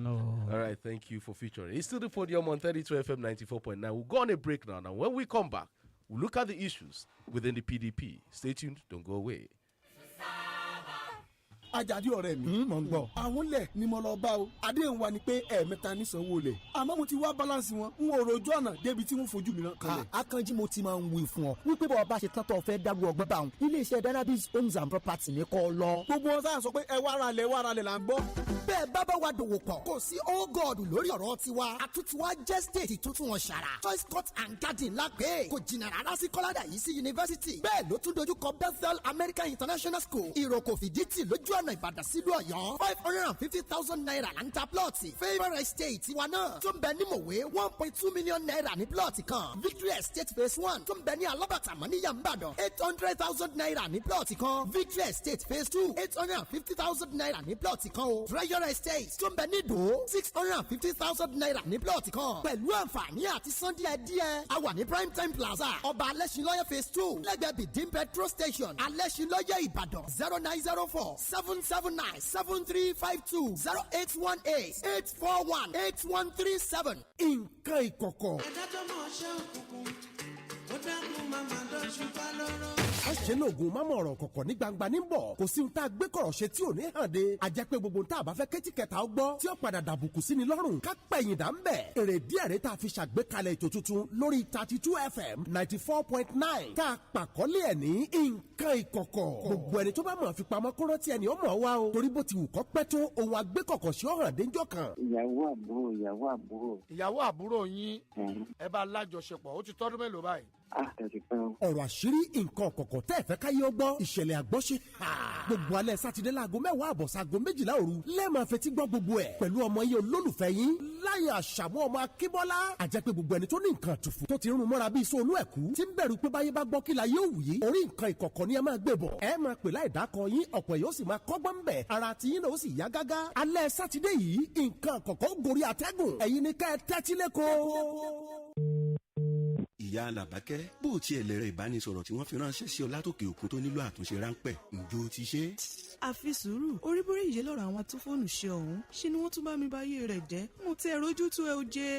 No. All right. Thank you for featuring. It's still the Podium on 32 FM 94.9. We'll go on a break now. Now, when we come back, we'll look at the issues within the PDP. Stay tuned. Don't go away. Ajadi ọ̀rẹ́ mi mọ̀ ń gbọ́ àwọn lẹ̀ ni mo lọ bá o àdéhùn wa ni pé ẹ̀ẹ̀mẹ́ta ní sanwó lẹ̀ àmọ́ mo ti wá balance wọn n ò rojú ọ̀nà débi tí wọ́n fojú mi náà kalẹ̀. Akànjí mo ti máa ń wí fún ọ wípé bọ́ọ̀ bá ṣe tán tó fẹ́ dárú ọgbọ́n bá wọn iléeṣẹ́ Danabis Homes and Property ní kọ́ lọ. gbogbo wọn sáà sọ pé ẹ wá ra lẹ̀ là ń gbọ́. bẹ́ẹ̀ bábá wa dòwò pọ̀ kò sí OGBOGU lórí ọ̀rọ̀ tiwa àtúntìwá jẹ́ state tuntun wọn ṣàrà Choice Court and Garden lápẹ́ kò jìnnà rárá sí kọ́ládà yìí sí yunifásitì bẹ́ẹ̀ ló tún dojú kọ Bethel American International School ìròkò fìdítì lójú ọ̀nà Ìbàdàn sílùú Ọ̀yọ́ 550,000 naira là ń ta plọ̀tì Favour Estate tiwa náà tó ń bẹ ní Mòwe 1.2 million naira ní plọ̀tì kan Victory Estate phase 1 tó ń bẹ ní Alábàtà Mọ́níyà Ìbàdàn 800,000 naira ní plọ̀tì kan Victory Estate phase 2 850,000 naira ní plọ̀tì kan o Treasure Estate tó ń bẹ ní Ìdó 650,000 naira ní plọ̀tì kan pẹ̀lú àǹfààní àti san díẹ̀ a wà ní Prime Time Plaza Ọba Alẹ́ṣinlọ́yẹ̀ phase 2 lẹ́gbẹ̀ẹ́ Bìdín petrol station Alẹ́ṣinlọ́yẹ̀ Ìbàdàn 0904-779-7352 0818-841-8137. nǹkan ìkọ̀kọ̀. adájọ́ mọ̀ ṣẹ́ òkùnkùn ó dákun màmá lọ́ọ́ ṣùgbọ́n lọ́rọ́. a ṣe lóògùn mámọ̀ ọ̀rọ̀ kọ̀kọ̀ ní gbangba ní bọ̀ kò sí ohun tá a gbé kọ̀rọ̀ ṣe tí ò ní hàn de àjẹ́ pé gbogbo ohun tá a bá fẹ́ kétí kẹta ó gbọ́ tí ó padà dàbùkù sí ni lọ́rùn ká pẹ̀yìn dà ń bẹ̀ èrè díẹ̀ rẹ̀ tá a fi ṣàgbékalẹ̀ ètò tuntun lórí 32 FM 94.9 tá a pàkọ́lé ẹ̀ ní nǹkan ìkọ̀kọ̀ gbogbo ẹni tó bá mọ̀ fi pamọ́ kó rántí ẹni ó mọ̀ wá o torí bó ti wù kọ́ pẹ́ tó ohun agbékọ̀kọ̀ sí ọ̀hàn déńjọ́ kan. ìyàwó àbúrò yín ẹ bá lájọṣepọ̀ ó ti tọ́dún mélòó báyìí. ọ̀rọ̀ àṣírí nǹkan kọ̀kọ̀ tẹ́ ẹ̀ fẹ́ káyé ó gbọ́ ìṣẹ̀lẹ̀ àgbọ́ṣe gbogbo alẹ́ sátidé láago 10 àbọ̀ sáago 12 òru lẹ́ẹ̀máa fetí gbọ́ gbogbo ẹ̀ pẹ̀lú ọmọ yẹn olólùfẹ́ yín láyé àṣàmú ọmọ akíbọ́lá àjẹpẹ́ gbogbo ẹni tó ní nǹkan àtùfù tó ti rún mọ́ra bíi sóònù ẹ̀kú tí ń bẹ̀rù pé báyé bá gbọ́ kí la yóò wù yí orí nǹkan ìkọ̀kọ̀ ni ẹ máa gbé bọ̀ ẹ máa pè láì dákọ yín ọ̀pọ̀ yóò sì máa kọ́gbọ́n ń bẹ̀ ara tí yín náà ó sì yá gágá alẹ́ sátidé yìí nǹkan kọ̀kọ̀ gorí àtẹ́gùn ẹ̀yin ni kẹ́ ẹ tẹ́tí lẹ́kọ̀ọ́. ìyá làbákẹ́ bó o tiẹ̀ lẹ̀rẹ̀ ìbánisọ̀rọ̀ tí wọ́n fi ránṣẹ́ sí ọ látòkè òkun tó nílò àtúnṣe ráńpẹ́ ǹjọ́ ti ṣe. àfi sùúrù orí bórí ìyé lọ́rọ̀ àwọn tó fóònù ṣe ọ̀hún ṣe ni wọ́n tún bá mi bá yé rẹ̀ jẹ́ mo ti ẹ̀rọ ojú tú ẹ o jẹ́.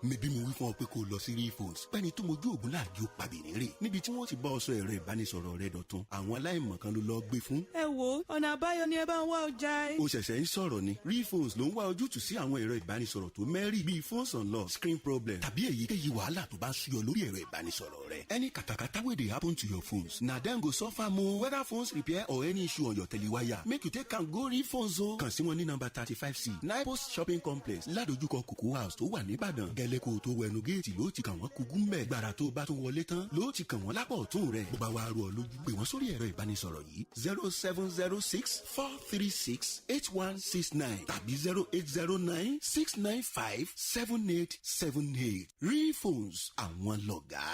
mẹbí mo wí fún ọ pé kó o lọ sí Refos pẹ́ni tó mojú ògùn láàjò pàbínírè níbi tí wọ́n ti bá ọ sọ ẹ̀rọ ìbánisọ̀rọ̀ rẹ dọ̀tun àwọn aláìmọ̀kan ló lọ gbé fún. ẹ wo ọ̀nà àbáyọ ni ẹ bá ń wá ọjà ẹ. o ṣẹ̀ṣẹ̀ ń sọ̀rọ̀ ni Refos ló ń wá ojútùú sí àwọn ẹ̀rọ ìbánisọ̀rọ̀ tó mẹ́rì bíi phones unlock screen problem tàbí èyíkéyìí wàhálà tó bá ń súyọ lórí ẹ̀rọ ìbánisọ̀rọ̀ rẹ. any katakata wey dey happen to your phones na dem go suffer mo whether phones repair or any issue on your telewire make you take am go Refos o. kàn sí wọn ní nọ́mbà 35C nine post shopping complex ládojúkọ Cocoa house tó wà nìbàdàn gẹ́lẹ́ kó o tó wẹnu géètì ló ti kàn wọ́n kúgú mbẹ̀ gbàrà tó bá tún wọlé tán ló ti kàn wọ́n lápá ọ̀tún rẹ̀ bó bá wá rú ọ lójú pé wọ́n sórí ẹ̀rọ ìbánisọ̀rọ̀ yìí 0706-436-8169 tàbí 0809-695-7878 Refos àwọn lọ̀gá.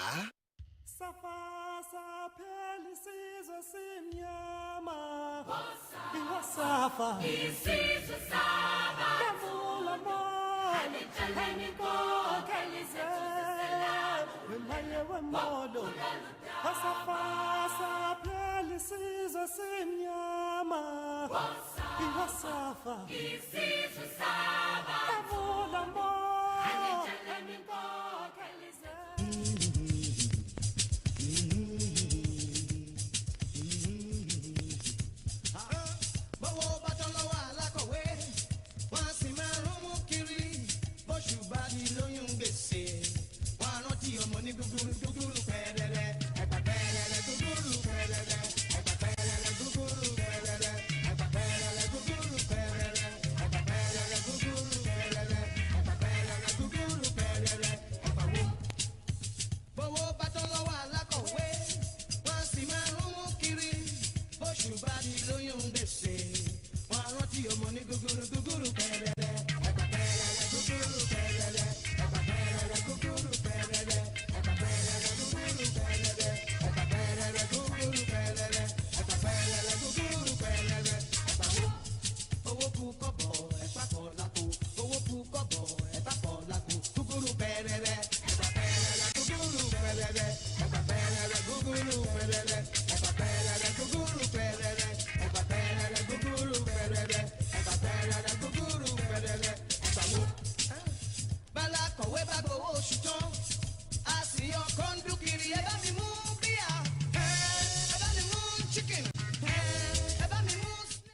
Safa sapeli sizo simnyama Iwasafa isizo saba Kavula mo Halichaleni ko kelize Wemaye wemodo Safa sapeli sizo simnyama Iwasafa isizo saba Kavula mo Halichaleni ko kelize.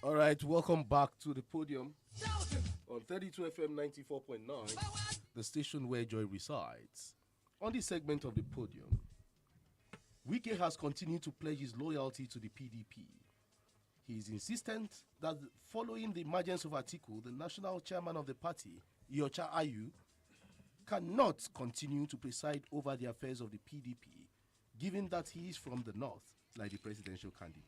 All right, welcome back to the podium on 32 FM 94.9, the station where joy resides. On this segment of the podium, Wike has continued to pledge his loyalty to the PDP. He is insistent that following the emergence of Atiku, the national chairman of the party, Iyorchia Ayu, cannot continue to preside over the affairs of the PDP, given that he is from the north, like the presidential candidate.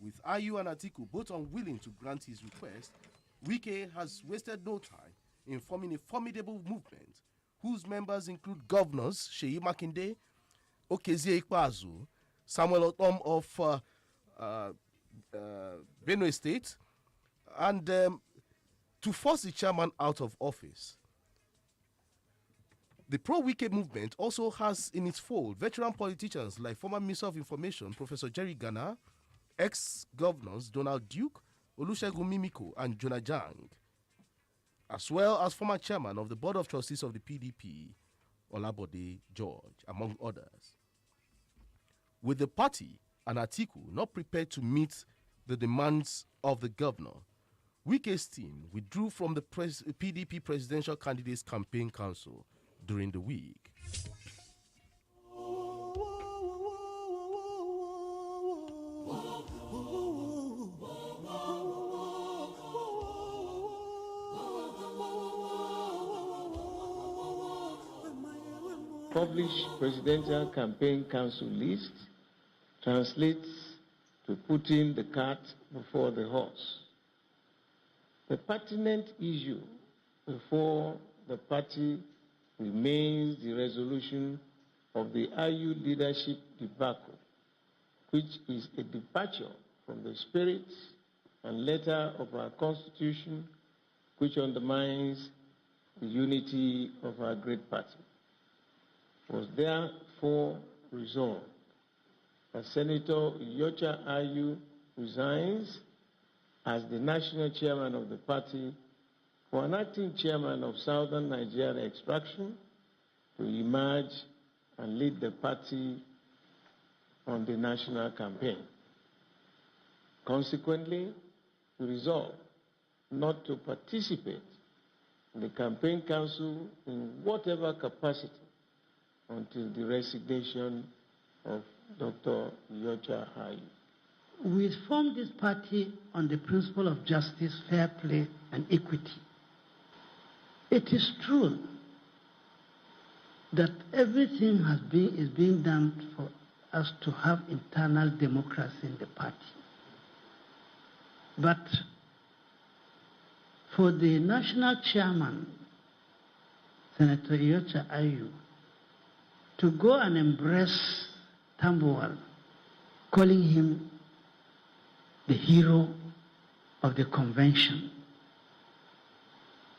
With Ayu and Atiku both unwilling to grant his request, Wike has wasted no time in forming a formidable movement whose members include governors Seyi Makinde, Okezie Ikpeazu, Samuel Otom of Benue State, and to force the chairman out of office. The pro-Wike movement also has in its fold veteran politicians like former Minister of Information Professor Jerry Gana, ex-governors Donald Duke, Olusegun Mimiko, and Jonah Jang, as well as former chairman of the Board of Trustees of the PDP, Olabode George, among others. with the party and Atiku not prepared to meet the demands of the governor, Wike's team withdrew from the PDP Presidential Candidates Campaign Council during the week. Publish Presidential Campaign Council list translates to putting the cart before the horse. The pertinent issue before the party remains the resolution of the IU leadership debacle, which is a departure from the spirit and letter of our Constitution, which undermines the unity of our great party. It was therefore resolved that Senator Yocha Ayu resigns as the national chairman of the party for an acting chairman of Southern Nigerian extraction to emerge and lead the party on the national campaign. Consequently, we resolve not to participate in the campaign council in whatever capacity until the resignation of Dr. Yocha Ayu. We formed this party on the principle of justice, fair play, and equity. It is true that everything is being done for us to have internal democracy in the party. But for the national chairman, Senator Yocha Ayu, to go and embrace Tambuwal, calling him the hero of the convention,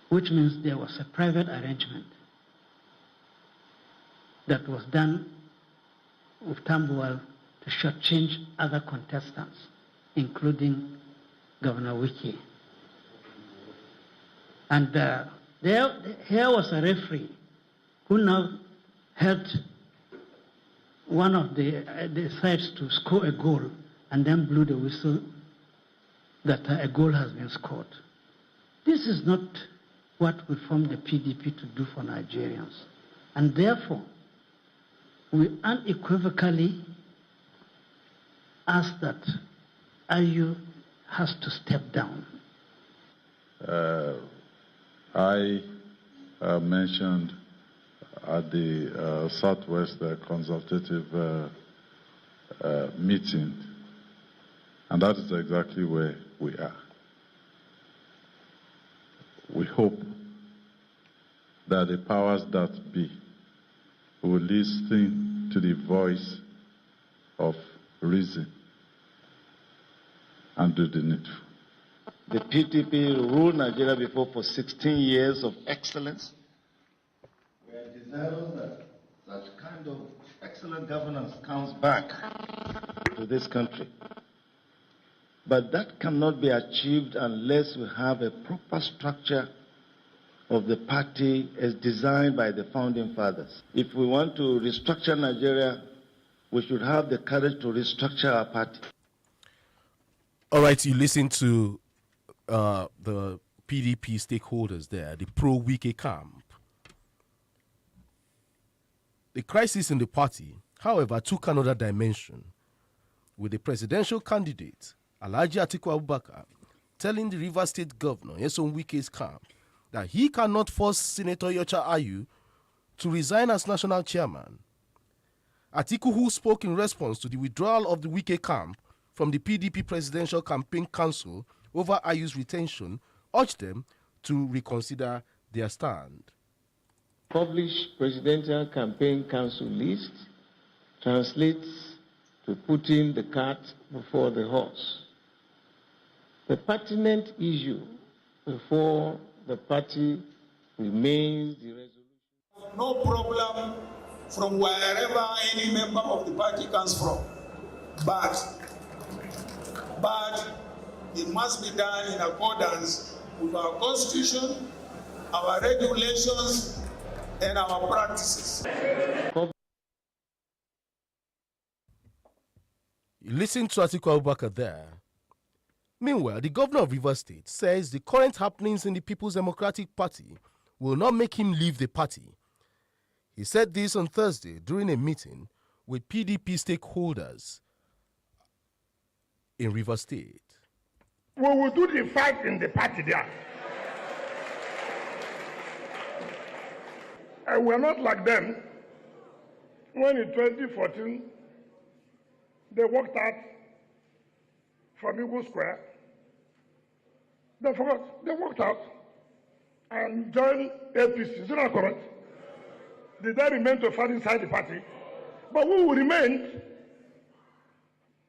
which means there was a private arrangement that was done with Tambuwal to shortchange other contestants, including Governor Wike. And here was a referee who now helped one of the sides to score a goal and then blew the whistle that a goal has been scored. This is not what we formed the PDP to do for Nigerians. And therefore, we unequivocally ask that Ayu has to step down. I mentioned at the Southwest Consultative meeting, and that is exactly where we are. We hope that the powers that be will listen to the voice of reason and do the needful. The PDP ruled Nigeria before for 16 years of excellence. We are desirous that such kind of excellent governance comes back to this country. But that cannot be achieved unless we have a proper structure of the party as designed by the founding fathers. If we want to restructure Nigeria, we should have the courage to restructure our party. All right, you listen to the PDP stakeholders there, the pro-Wike camp. The crisis in the party, however, took another dimension, with the presidential candidate, Alhaji Atiku Abubakar, telling the Rivers State Governor, Nyesom Wike's camp, that he cannot force Senator Yocha Ayu to resign as national chairman. Atiku, who spoke in response to the withdrawal of the Wike camp from the PDP Presidential Campaign Council over Ayu's retention, urged them to reconsider their stand. Publish Presidential Campaign Council list translates to putting the cart before the horse. The pertinent issue before the party remains the resolution. No problem from wherever any member of the party comes from, but it must be done in accordance with our Constitution, our regulations, and our practices. Listen to Atiku Abubakar there. Meanwhile, the governor of Rivers State says the current happenings in the People's Democratic Party will not make him leave the party. He said this on Thursday during a meeting with PDP stakeholders in Rivers State. We will do the fight in the party there. And we're not like them. When in 2014, they walked out from Eagle Square. They forgot. They walked out and joined APC. Is that correct? Did they remain to fight inside the party? But we will remain.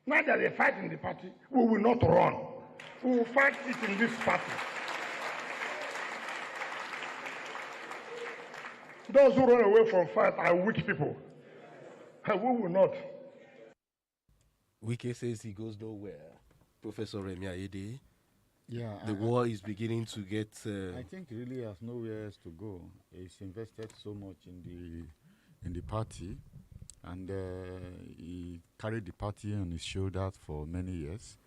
Now that they fight in the party, we will not run. We will fight it in this party. Those who run away from fight are weak people. And we will not. Wike says he goes nowhere. Professor Remi Ayede. Yeah, the war is beginning to get. I think he really has nowhere else to go. He's invested so much in the party, and he carried the party on his shoulders for many years.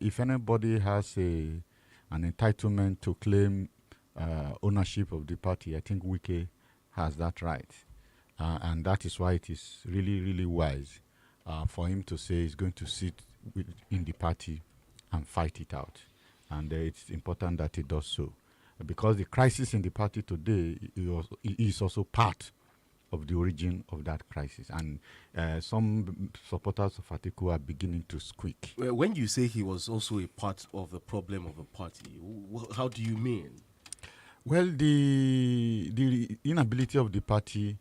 If anybody has an entitlement to claim ownership of the party, I think Wike has that right, and that is why it is really, really wise for him to say he's going to sit in the party and fight it out. And it's important that he does so, because the crisis in the party today is also part of the origin of that crisis. And some supporters of Atiku are beginning to squeak. Well, when you say he was also a part of the problem of the party, how do you mean? Well, the inability of the party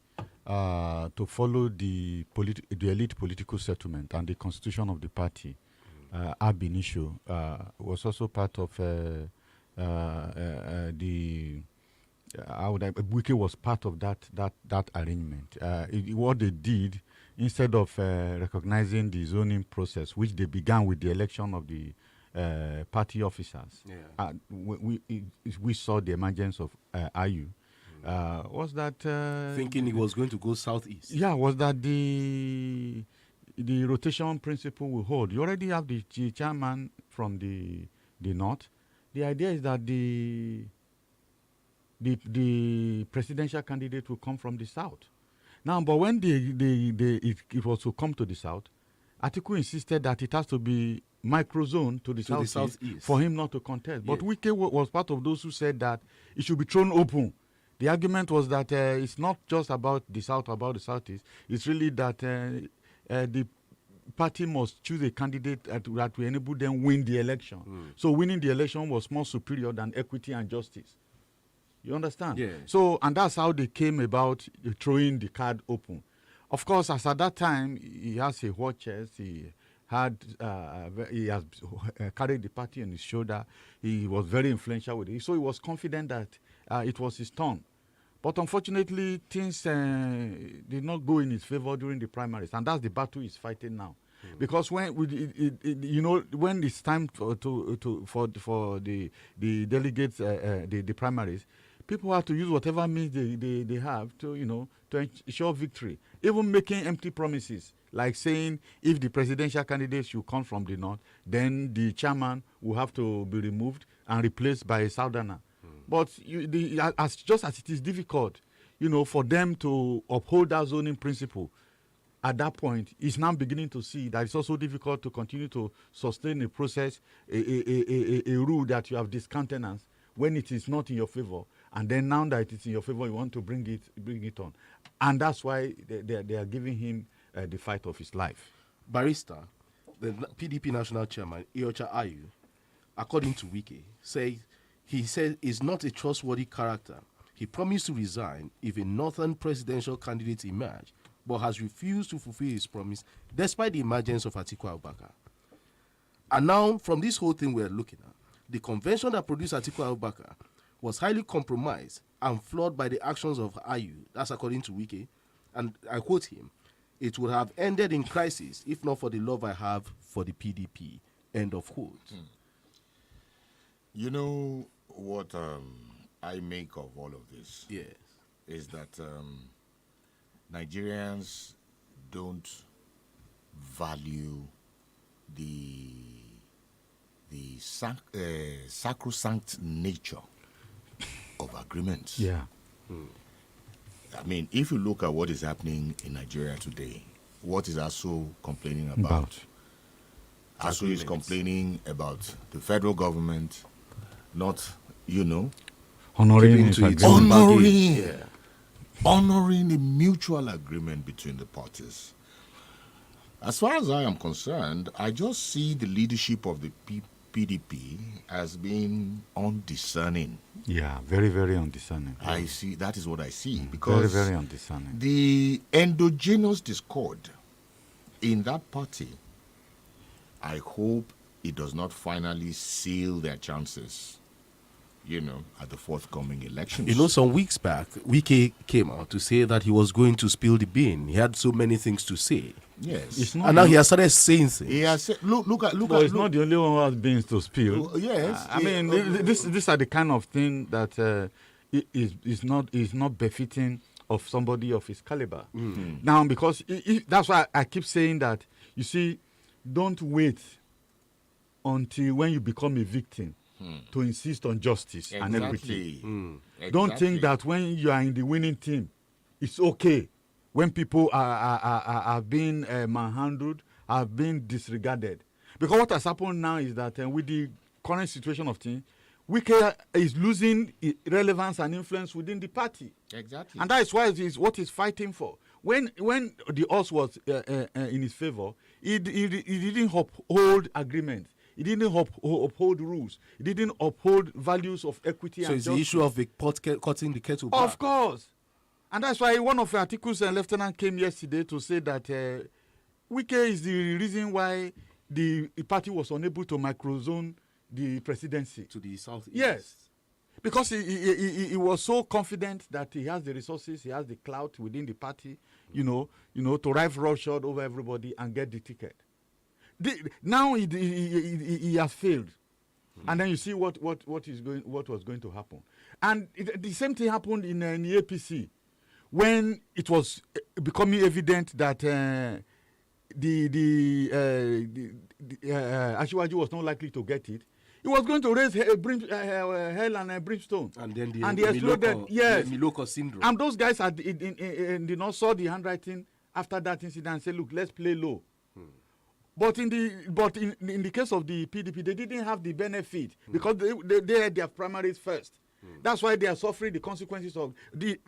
to follow the elite political settlement and the constitution of the party ab initio was also part of Wike was part of that arrangement. What they did, instead of recognizing the zoning process, which they began with the election of the party officers, we saw the emergence of IU. Was that thinking it was going to go southeast? Yeah, was that the rotation principle will hold. You already have the chairman from the north. The idea is that the presidential candidate will come from the south. Now, but when it was to come to the south, Atiku insisted that it has to be microzone to the southeast for him not to contest. But Wike was part of those who said that it should be thrown open. The argument was that it's not just about the south, about the southeast. It's really that the party must choose a candidate that will enable them win the election. So winning the election was more superior than equity and justice. You understand? Yeah. So, and that's how they came about throwing the card open. Of course, as at that time, he has a war chest. He has carried the party on his shoulder. He was very influential with it. So he was confident that it was his turn. But unfortunately, things did not go in his favor during the primaries, and that's the battle he's fighting now. Because when when it's time for the delegates, the primaries, people have to use whatever means they have to ensure victory. Even making empty promises, like saying if the presidential candidate should come from the north, then the chairman will have to be removed and replaced by a southerner. But just as it is difficult, for them to uphold that zoning principle, at that point, it's now beginning to see that it's also difficult to continue to sustain a process, a rule that you have discountenanced when it is not in your favor, and then now that it's in your favor, you want to bring it on, and that's why they are giving him the fight of his life. Barrister, the PDP national chairman Iocha Ayu, according to Wike, he said is not a trustworthy character. He promised to resign if a northern presidential candidate emerged, but has refused to fulfill his promise despite the emergence of Atiku Abubakar. And now, from this whole thing we're looking at, the convention that produced Atiku Abubakar was highly compromised and flawed by the actions of Ayu. That's according to Wike. And I quote him, "It would have ended in crisis if not for the love I have for the PDP." End of quote. You know what I make of all of this? Yes. Is that Nigerians don't value the sacrosanct nature of agreements. Yeah. I mean, if you look at what is happening in Nigeria today, what is ASU complaining about? ASU is complaining about the federal government not, honoring honoring a mutual agreement between the parties. As far as I am concerned, I just see the leadership of the PDP as being undiscerning. Yeah, very, very undiscerning. I see, that is what I see. Because very, very undiscerning. The endogenous discord in that party, I hope it does not finally seal their chances, at the forthcoming elections. Some weeks back, Wike came out to say that he was going to spill the bean. He had so many things to say. Yes. And now he has started saying things. He has said, look at. It's not the only one who has beans to spill. Yes. I mean, these are the kind of thing that is not befitting of somebody of his caliber. Mm-hmm. Now, because that's why I keep saying that, you see, don't wait until when you become a victim to insist on justice and equity. Don't think that when you are in the winning team, it's okay. When people are being manhandled, are being disregarded. Because what has happened now is that with the current situation of things, Wike is losing relevance and influence within the party. Exactly. And that is why what he's fighting for. When the odds was in his favor, he didn't uphold agreements. He didn't uphold rules. He didn't uphold values of equity and justice. So it's the issue of the pot cutting the kettle black. Of course. And that's why one of the articles, Lieutenant came yesterday to say that Wike is the reason why the party was unable to microzone the presidency. To the southeast. Yes. Because he was so confident that he has the resources, he has the clout within the party, to ride roughshod over everybody and get the ticket. Now he has failed. And then you see what was going to happen. And the same thing happened in the APC. When it was becoming evident that Asiwaju was not likely to get it, he was going to raise hell and brimstone. And then the exploded. Yes. Miloko syndrome. And those guys did not saw the handwriting after that incident and said, look, let's play low. But in the case of the PDP, they didn't have the benefit because they had their primaries first. That's why they are suffering the consequences of the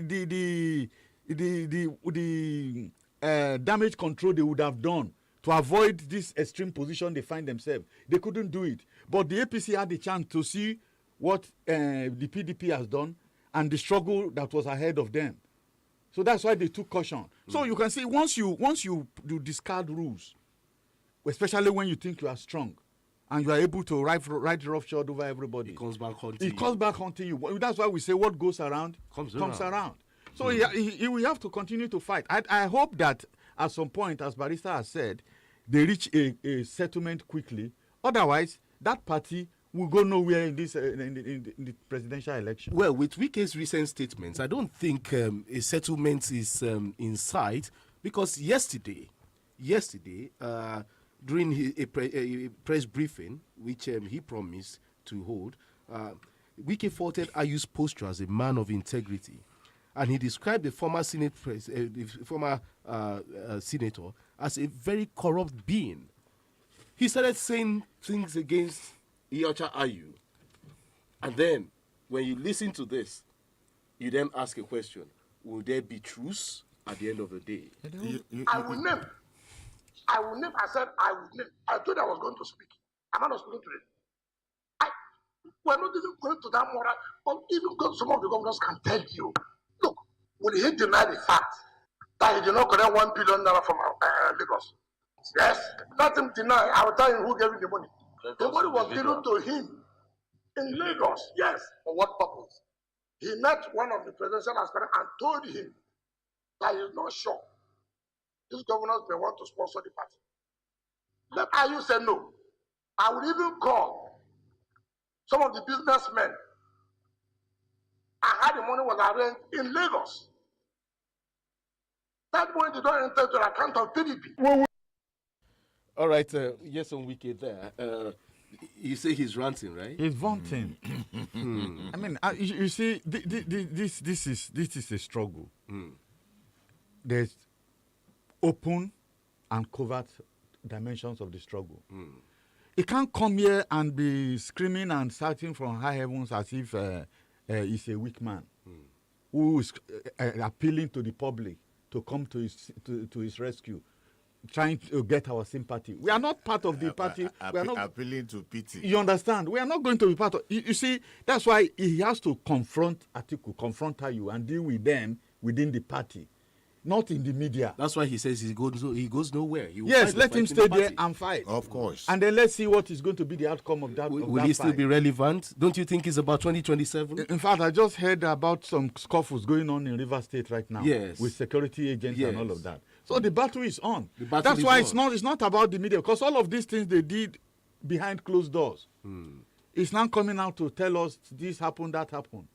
damage control they would have done to avoid this extreme position they find themselves. They couldn't do it. But the APC had the chance to see what the PDP has done and the struggle that was ahead of them. So that's why they took caution. So you can see once you discard rules, especially when you think you are strong and you are able to ride roughshod over everybody, it comes back haunting you. That's why we say what goes around comes around. So he will have to continue to fight. I hope that at some point, as Barrister has said, they reach a settlement quickly. Otherwise, that party will go nowhere in this in the presidential election. Well, with Wike's recent statements, I don't think a settlement is in sight, because yesterday, during a press briefing, which he promised to hold, Wike faulted Ayu's posture as a man of integrity, and he described the former senator as a very corrupt being. He started saying things against Iyorchia Ayu, and then when you listen to this, you then ask a question: will there be truce at the end of the day? I will name. I said I would name. I told you I was going to speak. I'm not speaking today. We're not even going to that moral, but even some of the governors can tell you, look, will he deny the fact that he did not collect $1 billion from Lagos? Yes, let him deny. I will tell him who gave him the money. The money was given to him in Lagos. Yes. For what purpose? He met one of the presidential aspirants and told him that he is not sure these governors may want to sponsor the party. Let Ayu say no. I will even call some of the businessmen and how the money was arranged in Lagos. That money did not enter to the account of PDP. All right, yes, on Wiki there. You say he's ranting, right? He's vaunting. I mean, you see, this is a struggle. There's open and covert dimensions of the struggle. He can't come here and be screaming and shouting from high heavens as if he's a weak man who is appealing to the public to come to his rescue, trying to get our sympathy. We are not part of the party. We are not appealing to pity. You understand? We are not going to be part of. You see, that's why he has to confront Atiku, confront Ayu, and deal with them within the party, not in the media. That's why he says he goes nowhere. Yes, let him stay there and fight. Of course. And then let's see what is going to be the outcome of that. Will he still be relevant? Don't you think it's about 2027? In fact, I just heard about some scuffles going on in River State right now. Yes. With security agents and all of that. So the battle is on. That's why it's not about the media, because all of these things they did behind closed doors. It's not coming out to tell us this happened, that happened.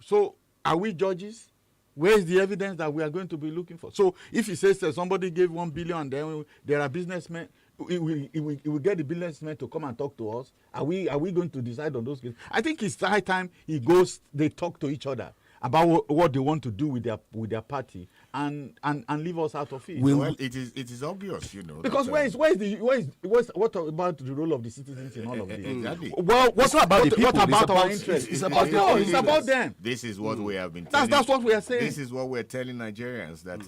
So are we judges? Where is the evidence that we are going to be looking for? So if he says that somebody gave 1 billion and then there are businessmen, we will get the businessmen to come and talk to us. Are we going to decide on those cases? I think it's high time they talk to each other about what they want to do with their party and leave us out of it. Well, it is obvious, Because what about the role of the citizens in all of this? Exactly. Well, what about our interest? It's about them. This is what we have been telling. That's what we are saying. This is what we're telling Nigerians, that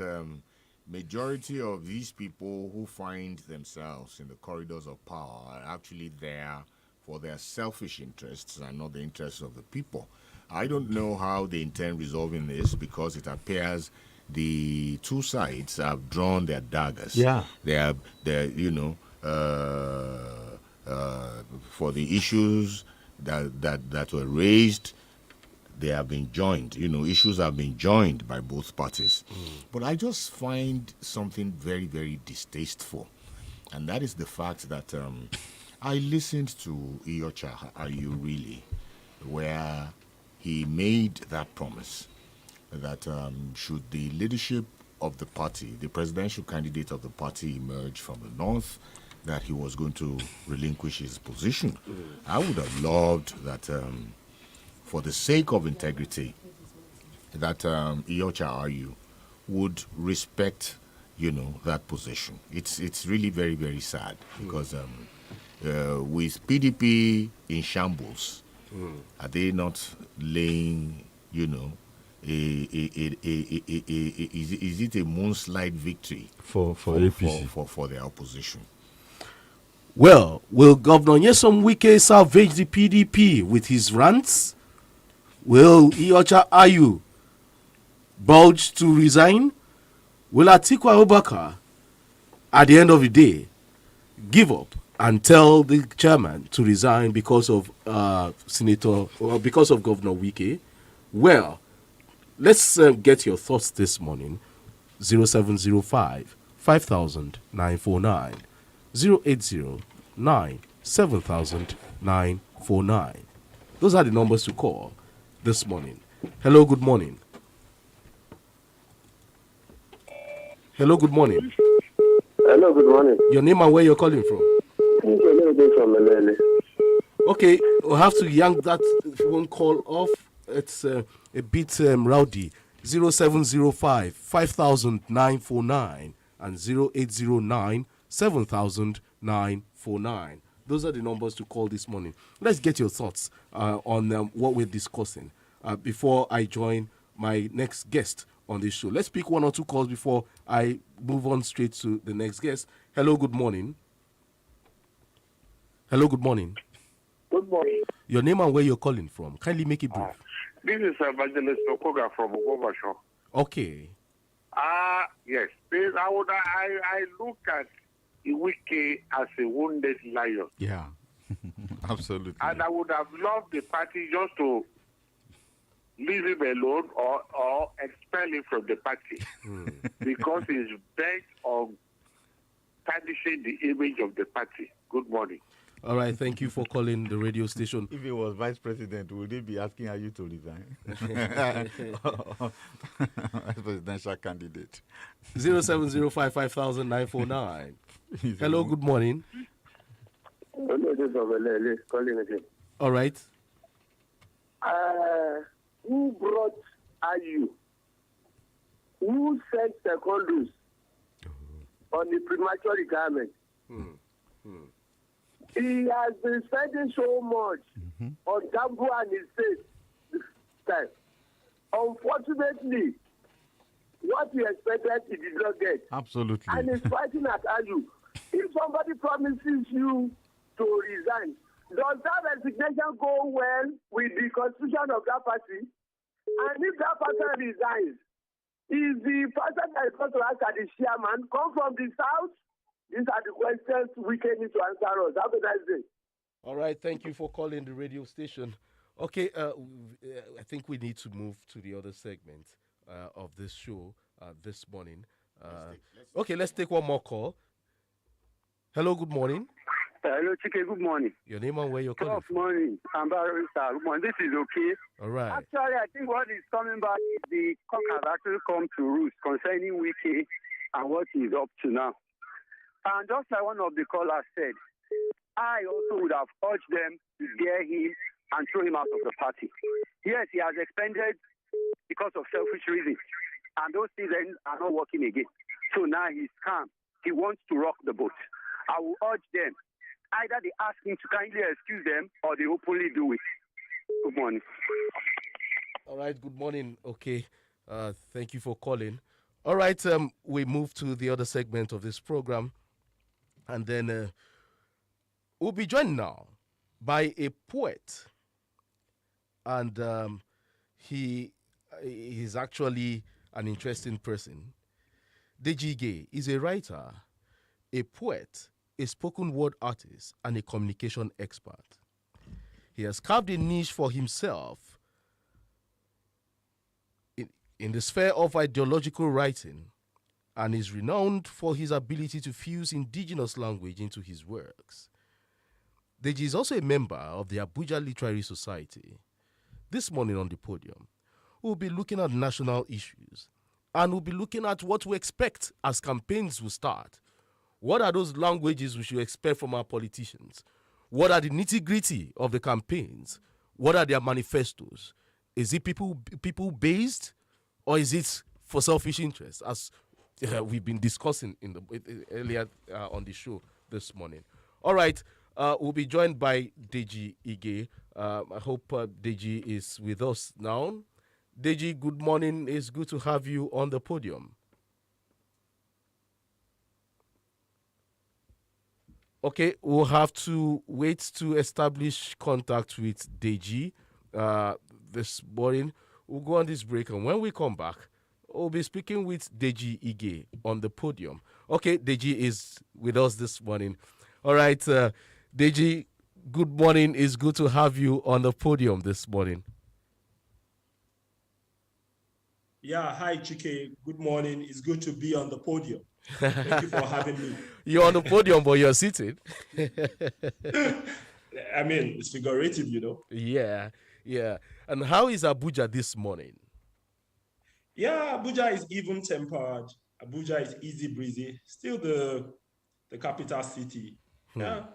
majority of these people who find themselves in the corridors of power are actually there for their selfish interests and not the interests of the people. I don't know how they intend resolving this, because it appears the two sides have drawn their daggers. Yeah. They're for the issues that were raised, they have been joined. Issues have been joined by both parties. But I just find something very, very distasteful, and that is the fact that I listened to Iyocha Ayu really, where he made that promise that should the leadership of the party, the presidential candidate of the party, emerge from the north, that he was going to relinquish his position. I would have loved that, for the sake of integrity, that Iyocha Ayu would respect, that position. It's really very, very sad, because with PDP in shambles, are they not laying, is it a moonslide victory for APC for their opposition? Well, will Governor Nyesom Wike salvage the PDP with his rants? Will Iyocha Ayu bulge to resign? Will Atiku Abubakar, at the end of the day, give up and tell the chairman to resign because of because of Governor Wike? Well, let's get your thoughts this morning. 0705 5000 949 080 7000 949. Those are the numbers to call this morning. Hello, good morning. Hello, good morning. Hello, good morning. Your name and where you're calling from? From Melele. Okay, we'll have to yank that phone call off. It's a bit rowdy. 0705 5000 949 and 0809 7000 949. Those are the numbers to call this morning. Let's get your thoughts on what we're discussing before I join my next guest on this show. Let's pick one or two calls before I move on straight to the next guest. Hello, good morning. Hello, good morning. Good morning. Your name and where you're calling from. Kindly make it brief. This is Evangelist Okoga from Ogobasho. Okay. Yes. I look at Iwike as a wounded lion. Yeah. Absolutely. And I would have loved the party just to leave him alone or expel him from the party. Because he's bent on tarnishing the image of the party. Good morning. All right, thank you for calling the radio station. If he was vice president, would he be asking you to resign? Vice presidential candidate. 0705 5000 949. Hello, good morning. Hello, this is Obele calling again. All right. Who brought IU? Who sent secondaries on the premature retirement? He has been spending so much on Gambo and his state this time. Unfortunately, what he expected, he did not get. Absolutely. And he's fighting at you. If somebody promises you to resign, does that resignation go well with the constitution of that party? And if that person resigns, is the person that is going to ask at the chairman come from the south? These are the questions we can need to answer us. Have a nice day. All right, thank you for calling the radio station. Okay, I think we need to move to the other segment of this show this morning. Let's take one more call. Hello, good morning. Hello, Chike, good morning. Your name and where you're calling Good morning. I'm Barista. Good morning. This is okay. All right. Actually, I think what is coming back is the cock has actually come to roost concerning Wiki and what he's up to now. And just like one of the callers said, I also would have urged them to dare him and throw him out of the party. Yes, he has expended because of selfish reasons, and those things are not working again. So now he's calm. He wants to rock the boat. I will urge them. Either they ask him to kindly excuse them or they openly do it. Good morning. All right, good morning. Okay, thank you for calling. All right, we move to the other segment of this program. And then we'll be joined now by a poet. And he's actually an interesting person. Dejige is a writer, a poet, a spoken word artist, and a communication expert. He has carved a niche for himself in the sphere of ideological writing and is renowned for his ability to fuse indigenous language into his works. Deji is also a member of the Abuja Literary Society. This morning on the podium, we'll be looking at national issues and we'll be looking at what we expect as campaigns will start. What are those languages we should expect from our politicians? What are the nitty-gritty of the campaigns? What are their manifestos? Is it people-based or is it for selfish interests, as we've been discussing earlier on the show this morning? All right, we'll be joined by Deji Ige. I hope Deji is with us now. Deji, good morning. It's good to have you on the podium. Okay, we'll have to wait to establish contact with Deji this morning. We'll go on this break, and when we come back, we'll be speaking with Deji Ige on the podium. Okay, Deji is with us this morning. All right, Deji, good morning. It's good to have you on the podium this morning. Yeah, hi, Chike. Good morning. It's good to be on the podium. Thank you for having me. You're on the podium, but you're seated. I mean, it's figurative, you know. Yeah. And how is Abuja this morning? Yeah, Abuja is even-tempered. Abuja is easy breezy. Still the capital city. Yeah.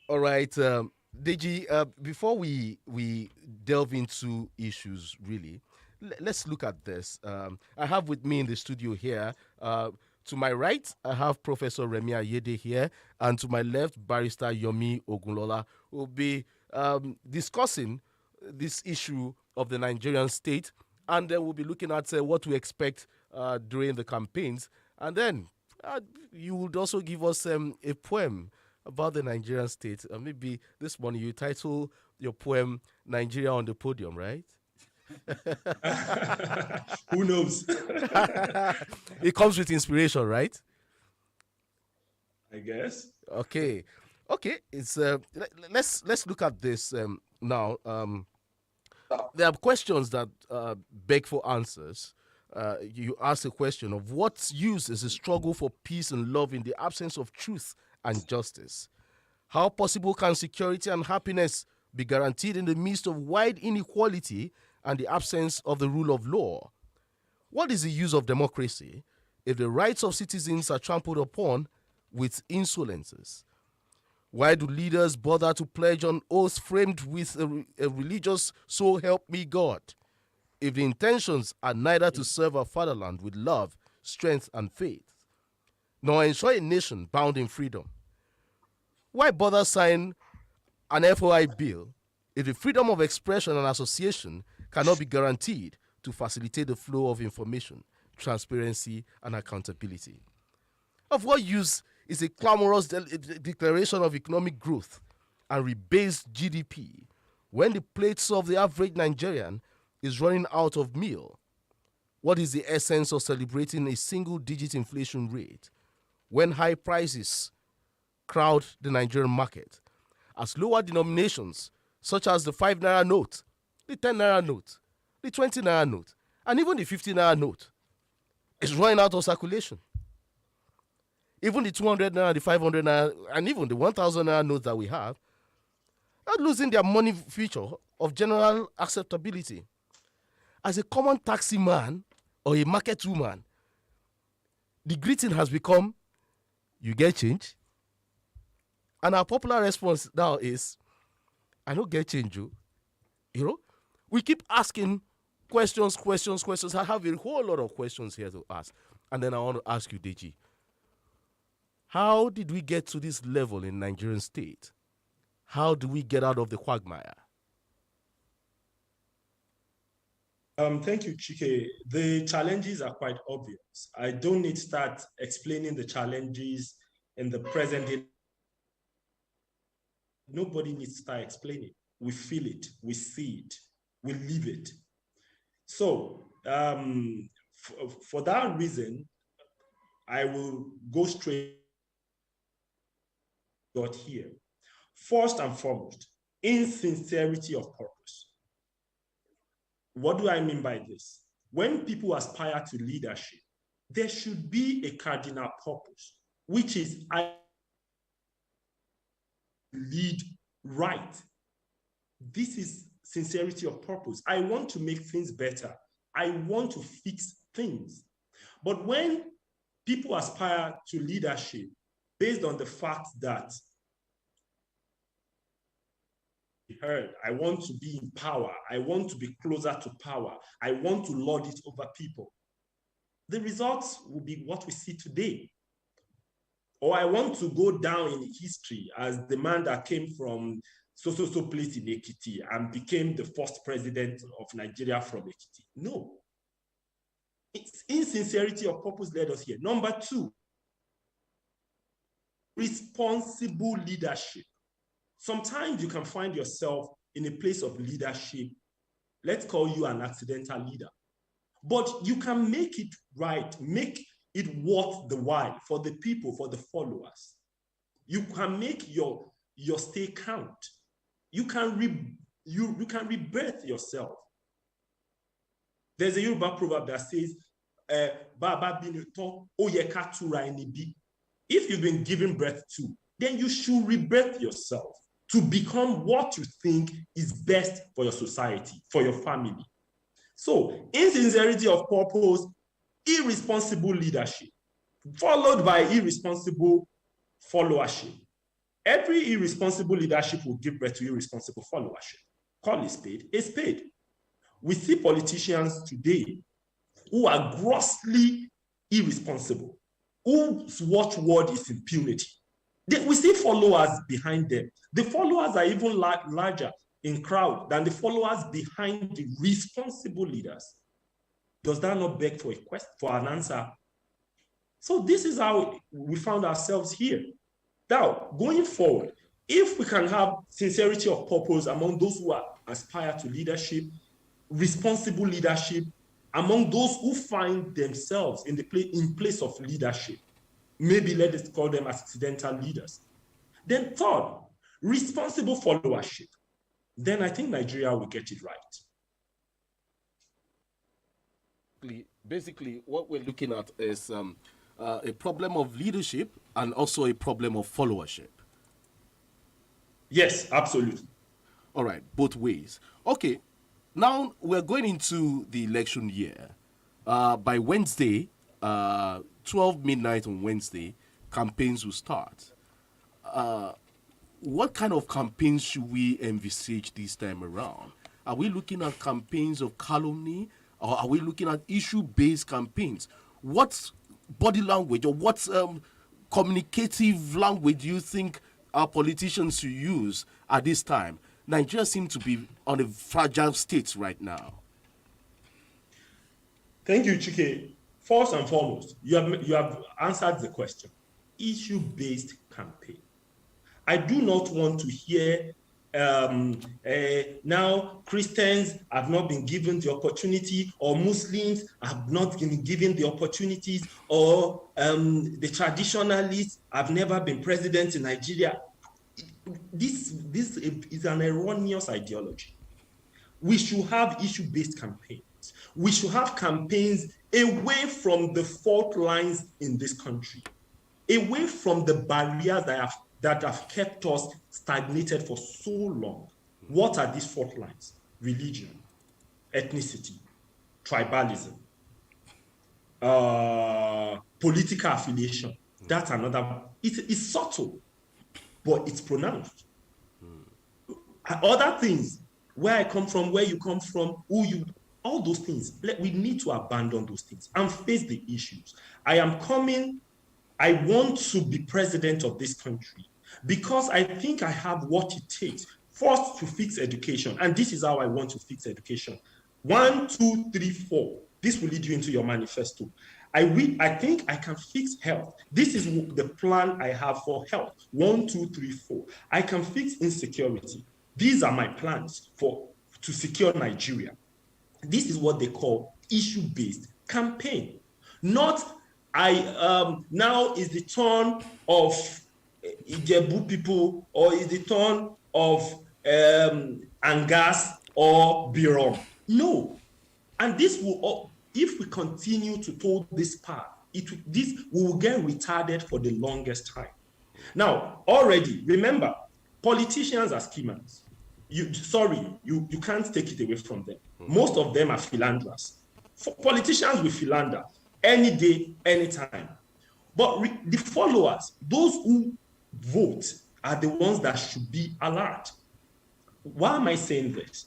All right, Deji, before we delve into issues, really, let's look at this. I have with me in the studio here, to my right, I have Professor Remi Ayede here, and to my left, Barrister Yomi Ogunlola, who will be discussing this issue of the Nigerian state, and then we'll be looking at what to expect during the campaigns. And then you would also give us a poem about the Nigerian state. Maybe this morning you title your poem Nigeria on the Podium, right? Who knows? It comes with inspiration, right? I guess. Okay. It's let's look at this now. There are questions that beg for answers. You ask a question of what use is a struggle for peace and love in the absence of truth and justice? How possible can security and happiness be guaranteed in the midst of wide inequality and the absence of the rule of law? What is the use of democracy if the rights of citizens are trampled upon with insolences? Why do leaders bother to pledge on oaths framed with a religious "so help me God" if the intentions are neither to serve our fatherland with love, strength, and faith, nor ensure a nation bound in freedom? Why bother sign an FOI bill if the freedom of expression and association cannot be guaranteed to facilitate the flow of information, transparency, and accountability? Of what use is a clamorous declaration of economic growth and rebased GDP when the plates of the average Nigerian is running out of meal? What is the essence of celebrating a single-digit inflation rate when high prices crowd the Nigerian market, as lower denominations such as the 5 naira note, the 10 naira note, the 20 naira note, and even the 50 naira note is running out of circulation? Even the 200 naira, the 500 naira, and even the 1,000 naira notes that we have are losing their money feature of general acceptability. As a common taxi man or a market woman, the greeting has become, "You get change?" And our popular response now is, "I don't get change, you." We keep asking questions. I have a whole lot of questions here to ask. And then I want to ask you, Deji, how did we get to this level in Nigerian state? How do we get out of the quagmire? Thank you, Chike. The challenges are quite obvious. I don't need to start explaining the challenges in the present day. Nobody needs to start explaining. We feel it, we see it, we live it. So, for that reason, I will go straight here. First and foremost, insincerity of purpose. What do I mean by this? When people aspire to leadership, there should be a cardinal purpose, which is I lead right. This is sincerity of purpose. I want to make things better. I want to fix things. But when people aspire to leadership based on the fact that I want to be in power, I want to be closer to power, I want to lord it over people, the results will be what we see today. Or I want to go down in history as the man that came from so place in Ekiti and became the first president of Nigeria from Ekiti. No. It's insincerity of purpose led us here. Number two, responsible leadership. Sometimes you can find yourself in a place of leadership. Let's call you an accidental leader. But you can make it right, make it worth the while for the people, for the followers. You can make your stay count. You can rebirth yourself. There's a Yoruba proverb that says, if you've been given birth to, then you should rebirth yourself to become what you think is best for your society, for your family. So, insincerity of purpose, irresponsible leadership, followed by irresponsible followership. Every irresponsible leadership will give birth to irresponsible followership. Call a spade a spade. We see politicians today who are grossly irresponsible, whose watchword is impunity. We see followers behind them. The followers are even larger in crowd than the followers behind the responsible leaders. Does that not beg for an answer? So this is how we found ourselves here. Now, going forward, if we can have sincerity of purpose among those who aspire to leadership, responsible leadership, among those who find themselves in place of leadership, maybe let us call them accidental leaders. Then third, responsible followership. Then I think Nigeria will get it right. Basically, what we're looking at is a problem of leadership and also a problem of followership. Yes, absolutely. All right, both ways. Okay, now we're going into the election year. By Wednesday, 12 midnight on Wednesday, campaigns will start. What kind of campaigns should we envisage this time around? Are we looking at campaigns of calumny, or are we looking at issue-based campaigns? What body language or what communicative language do you think our politicians should use at this time? Nigeria seems to be on a fragile state right now. Thank you, Chike. First and foremost, you have answered the question. Issue-based campaign. I do not want to hear now Christians have not been given the opportunity, or Muslims have not been given the opportunities, or the traditionalists have never been president in Nigeria. This is an erroneous ideology. We should have issue-based campaigns. We should have campaigns away from the fault lines in this country, away from the barriers that have kept us stagnated for so long. What are these fault lines? Religion, ethnicity, tribalism, political affiliation. That's another. It's subtle, but it's pronounced. Other things, where I come from, where you come from, who you, all those things, we need to abandon those things and face the issues. I want to be president of this country because I think I have what it takes. First, to fix education. And this is how I want to fix education. 1, 2, 3, 4. This will lead you into your manifesto. I think I can fix health. This is the plan I have for health. 1, 2, 3, 4. I can fix insecurity. These are my plans to secure Nigeria. This is what they call issue-based campaign. Not now is the turn of Ijebu people, or is the turn of Angas or Birom. No. And this will, if we continue to tow this path, this will get retarded for the longest time. Now, already, remember, politicians are schemers. You can't take it away from them. Most of them are philanderers. Politicians will philander any day, anytime. But the followers, those who vote, are the ones that should be alert. Why am I saying this?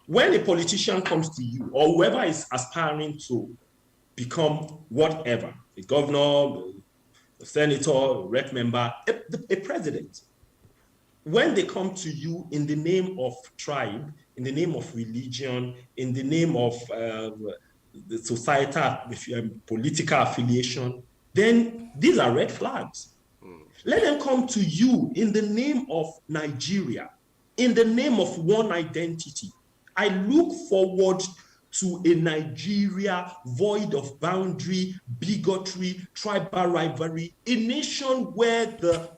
When a politician comes to you, or whoever is aspiring to become whatever, a governor, a senator, a rep member, a president, when they come to you in the name of tribe, in the name of religion, in the name of the societal, political affiliation, then these are red flags. Let them come to you in the name of Nigeria, in the name of one identity. I look forward to a Nigeria void of boundary, bigotry, tribal rivalry, a nation where the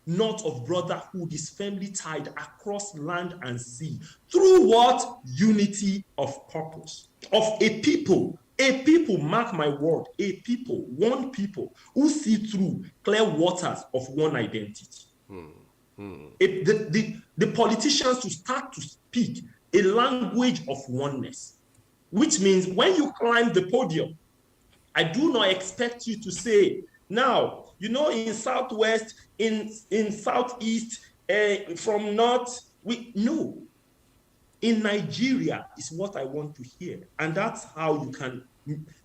knot of brotherhood is firmly tied across land and sea through what? Unity of purpose. Of a people, mark my word, one people who see through clear waters of one identity. The politicians to start to speak a language of oneness, which means when you climb the podium, I do not expect you to say, now, in Southwest, in Southeast, from North, no. In Nigeria is what I want to hear. And that's how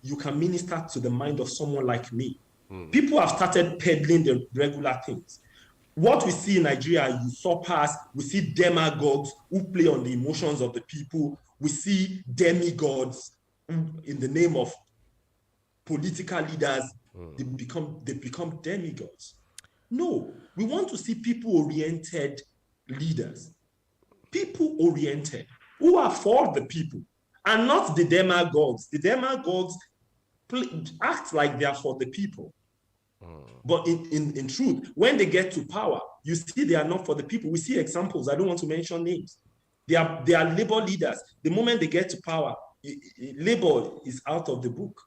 you can minister to the mind of someone like me. People have started peddling the regular things. What we see in Nigeria are usurpers. We see demagogues who play on the emotions of the people. We see demigods in the name of political leaders. They become demigods. No, we want to see people-oriented leaders. People-oriented, who are for the people, and not the demagogues. The demagogues act like they are for the people. But in truth, when they get to power, you see they are not for the people. We see examples. I don't want to mention names. They are labor leaders. The moment they get to power, labor is out of the book.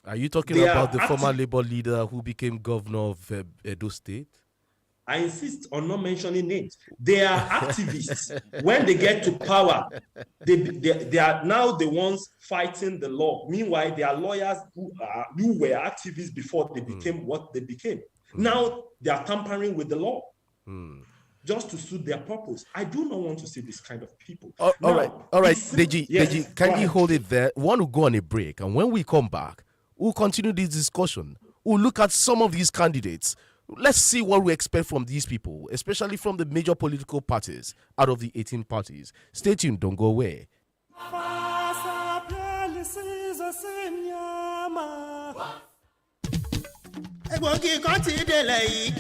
Are you talking about the former labor leader who became governor of Edo State? I insist on not mentioning names. They are activists. When they get to power, they are now the ones fighting the law. Meanwhile, they are lawyers who were activists before they became what they became. Now they are tampering with the law just to suit their purpose. I do not want to see this kind of people. All right, Deji, yes, Deji, can you hold it there? We want to go on a break, and when we come back, we'll continue this discussion. We'll look at some of these candidates. Let's see what we expect from these people, especially from the major political parties out of the 18 parties. Stay tuned, don't go away. Egbògi kan ti délẹ̀ yìí,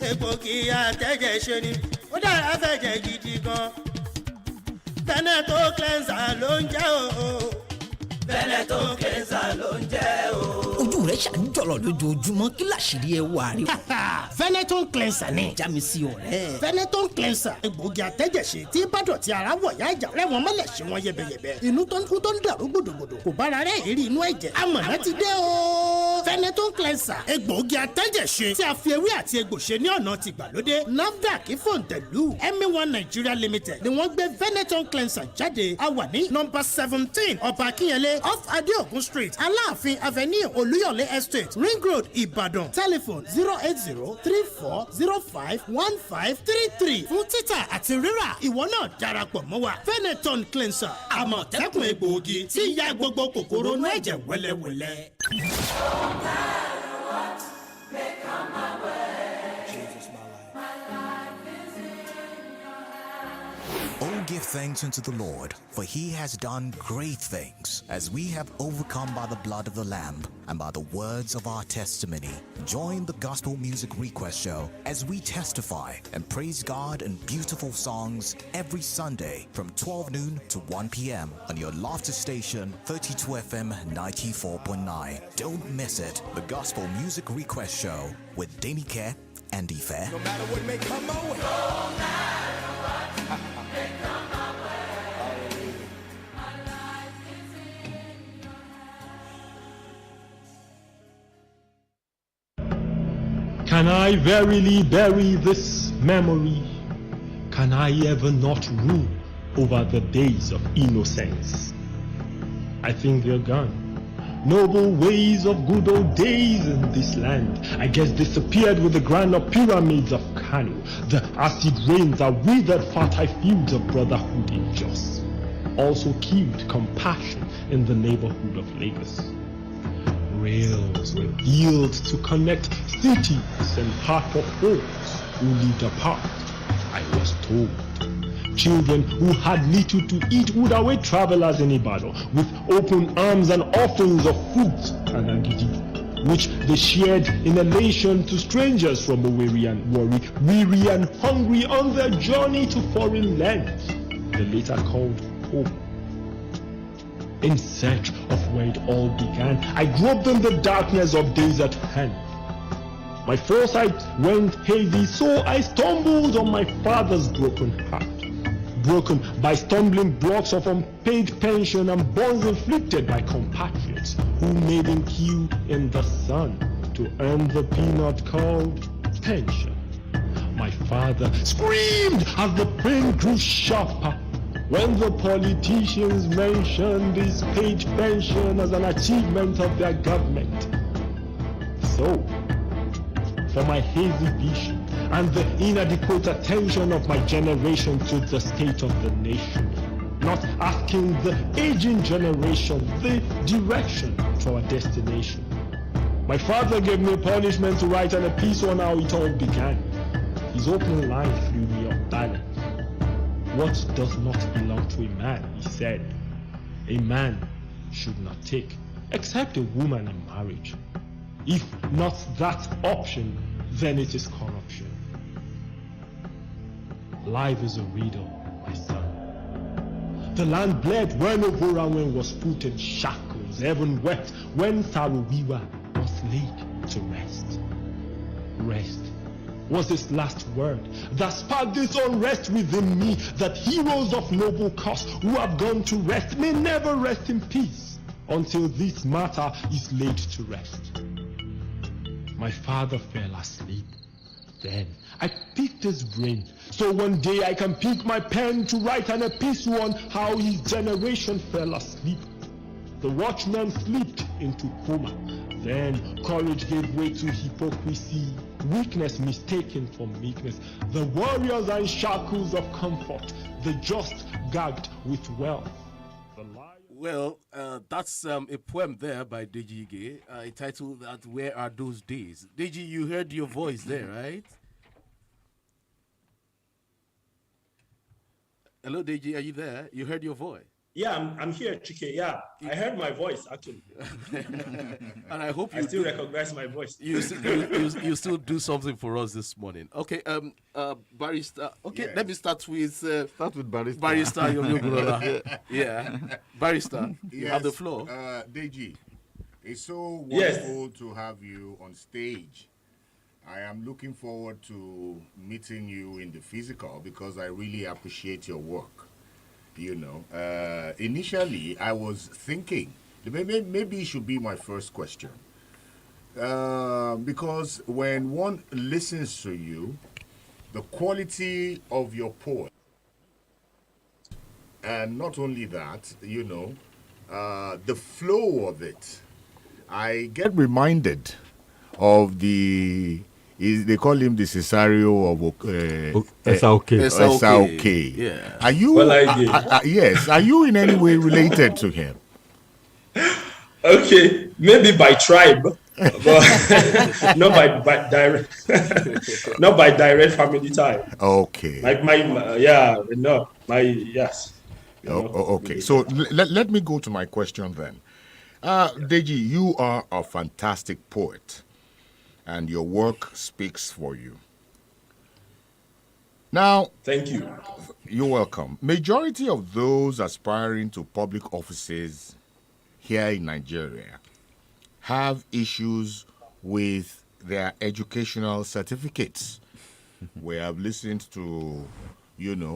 egbògi àtẹ̀jẹ̀ ṣe ni, ó dára fẹ̀jẹ̀ gidi gan. Veneto cleanser ló ń jẹ́ o. Veneto cleanser ló ń jẹ́ o. Ojú rẹ̀ ṣàǹjọ̀lọ̀ lójoojúmọ́ kí làṣírí ẹ wà rí. Veneto cleanser ni. Já mi sí ọ̀rẹ́. Veneto cleanser. Egbògi àtẹ̀jẹ̀ṣe tí bádọ̀tí ara wọ̀ yá ìjà rẹ̀ wọ́n mọ́lẹ̀ ṣe wọ́n yẹbẹyẹbẹ. Inú tó ń kú tó ń dàrú gbòdògbòdò. Kò bára rẹ̀ èrí inú ẹ̀jẹ̀. Amọ̀nà ti dé o. Veneto cleanser. Egbògi àtẹ̀jẹ̀ṣe tí a fi ewé àti egbò ṣe ní ọ̀nà tìgbàlódé. NAFDAC Fòǹtẹ̀lù ME1 Nigeria Limited ni wọ́n gbé Veneto cleanser jáde. A wà ní nọ́mbà 17 Ọba Akínyẹlé off Adeogun Street, Aláàfin Avenue, Olúyọ̀lé Estate, Ring Road, Ìbàdàn. Telephone 08034051533. Fún títà àti rírà, ìwọ náà darapọ̀ mọ́ wa. Veneton cleanser, àmọ̀tẹ́kùn egbòogi tí ń ya gbogbo kòkòrò inú ẹ̀jẹ̀ wẹ́lẹ́wẹ́lẹ́. Oh, give thanks unto the Lord, for he has done great things, as we have overcome by the blood of the Lamb and by the words of our testimony. Join the Gospel Music Request Show as we testify and praise God in beautiful songs every Sunday from 12 noon to 1 p.m. on your Laughter Station, 32 FM 94.9. Don't miss it. The Gospel Music Request Show with Denike and Ife. No matter what may come my way. No matter what may come my way. My life is in your hands. Can I verily bury this memory? Can I ever not rule over the days of innocence? I think they're gone. Noble ways of good old days in this land, I guess, disappeared with the grandeur pyramids of Kano. The acid rains that withered fertile fields of brotherhood in Jos. Also killed compassion in the neighborhood of Lagos. Rails were built to connect cities and half of folks who lived apart, I was told. Children who had little to eat would await travelers in Ibadan with open arms and offerings of fruit and agidi, which they shared in elation to strangers from weary and hungry on their journey to foreign lands, they later called home. In search of where it all began, I groped in the darkness of days at hand. My foresight went hazy, so I stumbled on my father's broken heart. Broken by stumbling blocks of unpaid pension and bonds inflicted by compatriots who made him queue in the sun to earn the peanut called pension. My father screamed as the pain grew sharper when the politicians mentioned this paid pension as an achievement of their government. So, for my hazy vision and the inadequate attention of my generation to the state of the nation, not asking the aging generation the direction to our destination. My father gave me a punishment to write an epistle on how it all began. His opening line threw me off balance. What does not belong to a man, he said, a man should not take, except a woman in marriage. If not that option, then it is corruption. Life is a riddle, my son. The land bled when Oboranwen was put in shackles. Heaven wept when Saruwiwa was laid to rest. Rest was his last word that sparked this unrest within me, that heroes of noble cause who have gone to rest may never rest in peace until this matter is laid to rest. My father fell asleep. Then I picked his brain, so one day I can pick my pen to write an epistle on how his generation fell asleep. The watchmen slipped into coma. Then courage gave way to hypocrisy, weakness mistaken for meekness. The warriors are in shackles of comfort, the just gagged with wealth. Well, that's a poem there by Deji Ige, entitled that Where Are Those Days? Deji, you heard your voice there, right? Hello, Deji, are you there? You heard your voice? Yeah, I'm here, Chike. Yeah, I heard my voice actually. And I hope you I still recognize my voice. You still do something for us this morning. Okay, Barrister. Okay, Yes. let me start with Barrister. Barrister Yomi Ogunlola. Yeah, Barrister, you have the floor. Deji, it's so Yes. wonderful to have you on stage. I am looking forward to meeting you in the physical because I really appreciate your work. You know, initially I was thinking maybe it should be my first question. Because when one listens to you, the quality of your poem, and not only that, you know, the flow of it, I get reminded of they call him the Cesario of SLK. Yeah. Are you? Yes. Are you in any way related to him? Okay, maybe by tribe, but not by direct, not by direct family tie. Okay. Like yes. Okay. So let me go to my question then. Deji, you are a fantastic poet, and your work speaks for you. Now, thank you. You're welcome. Majority of those aspiring to public offices here in Nigeria have issues with their educational certificates. We have listened to,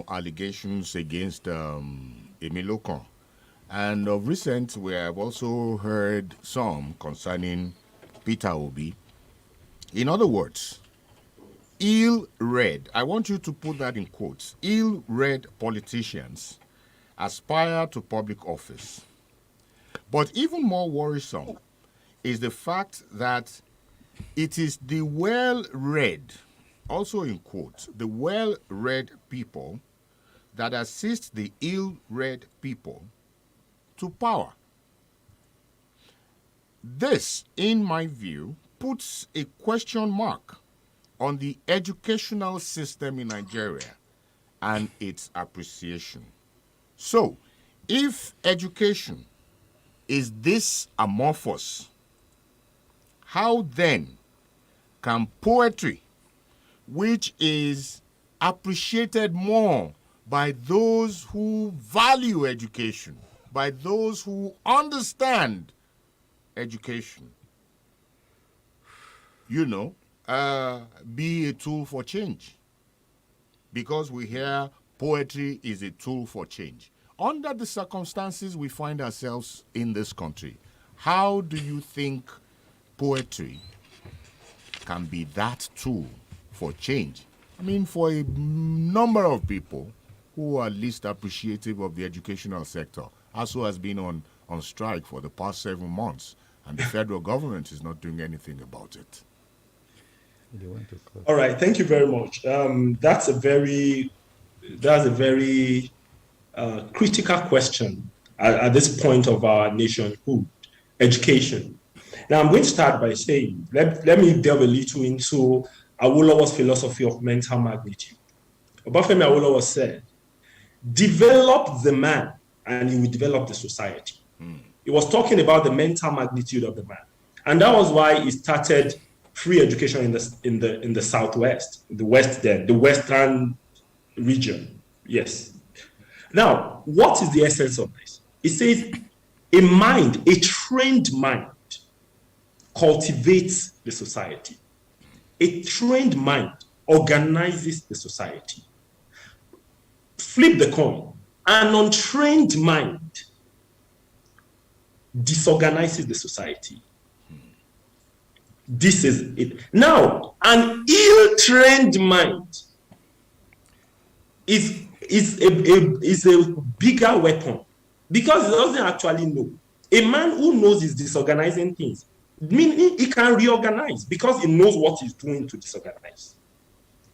allegations against Emilokon. And of recent, we have also heard some concerning Peter Obi. In other words, ill-read, I want you to put that in quotes, ill-read politicians aspire to public office. But even more worrisome is the fact that it is the well-read, also in quotes, the well-read people that assist the ill-read people to power. This, in my view, puts a question mark on the educational system in Nigeria and its appreciation. So, if education is this amorphous, how then can poetry, which is appreciated more by those who value education, by those who understand education, be a tool for change? Because we hear poetry is a tool for change. Under the circumstances we find ourselves in this country, how do you think poetry can be that tool for change? I mean, for a number of people who are least appreciative of the educational sector, ASU has been on strike for the past 7 months, and the federal government is not doing anything about it. All right, thank you very much. That's a very critical question at this point of our nationhood, education. Now, I'm going to start by saying, let me delve a little into Awolowo's philosophy of mental magnitude. Obafemi Awolowo said, develop the man and you will develop the society. He was talking about the mental magnitude of the man. And that was why he started free education in the Southwest, the West then, the Western region. Yes. Now, what is the essence of this? It says a trained mind cultivates the society. A trained mind organizes the society. Flip the coin. An untrained mind disorganizes the society. This is it. Now, an ill-trained mind is a bigger weapon because it doesn't actually know. A man who knows is disorganizing things Meaning he can reorganize because he knows what he's doing to disorganize.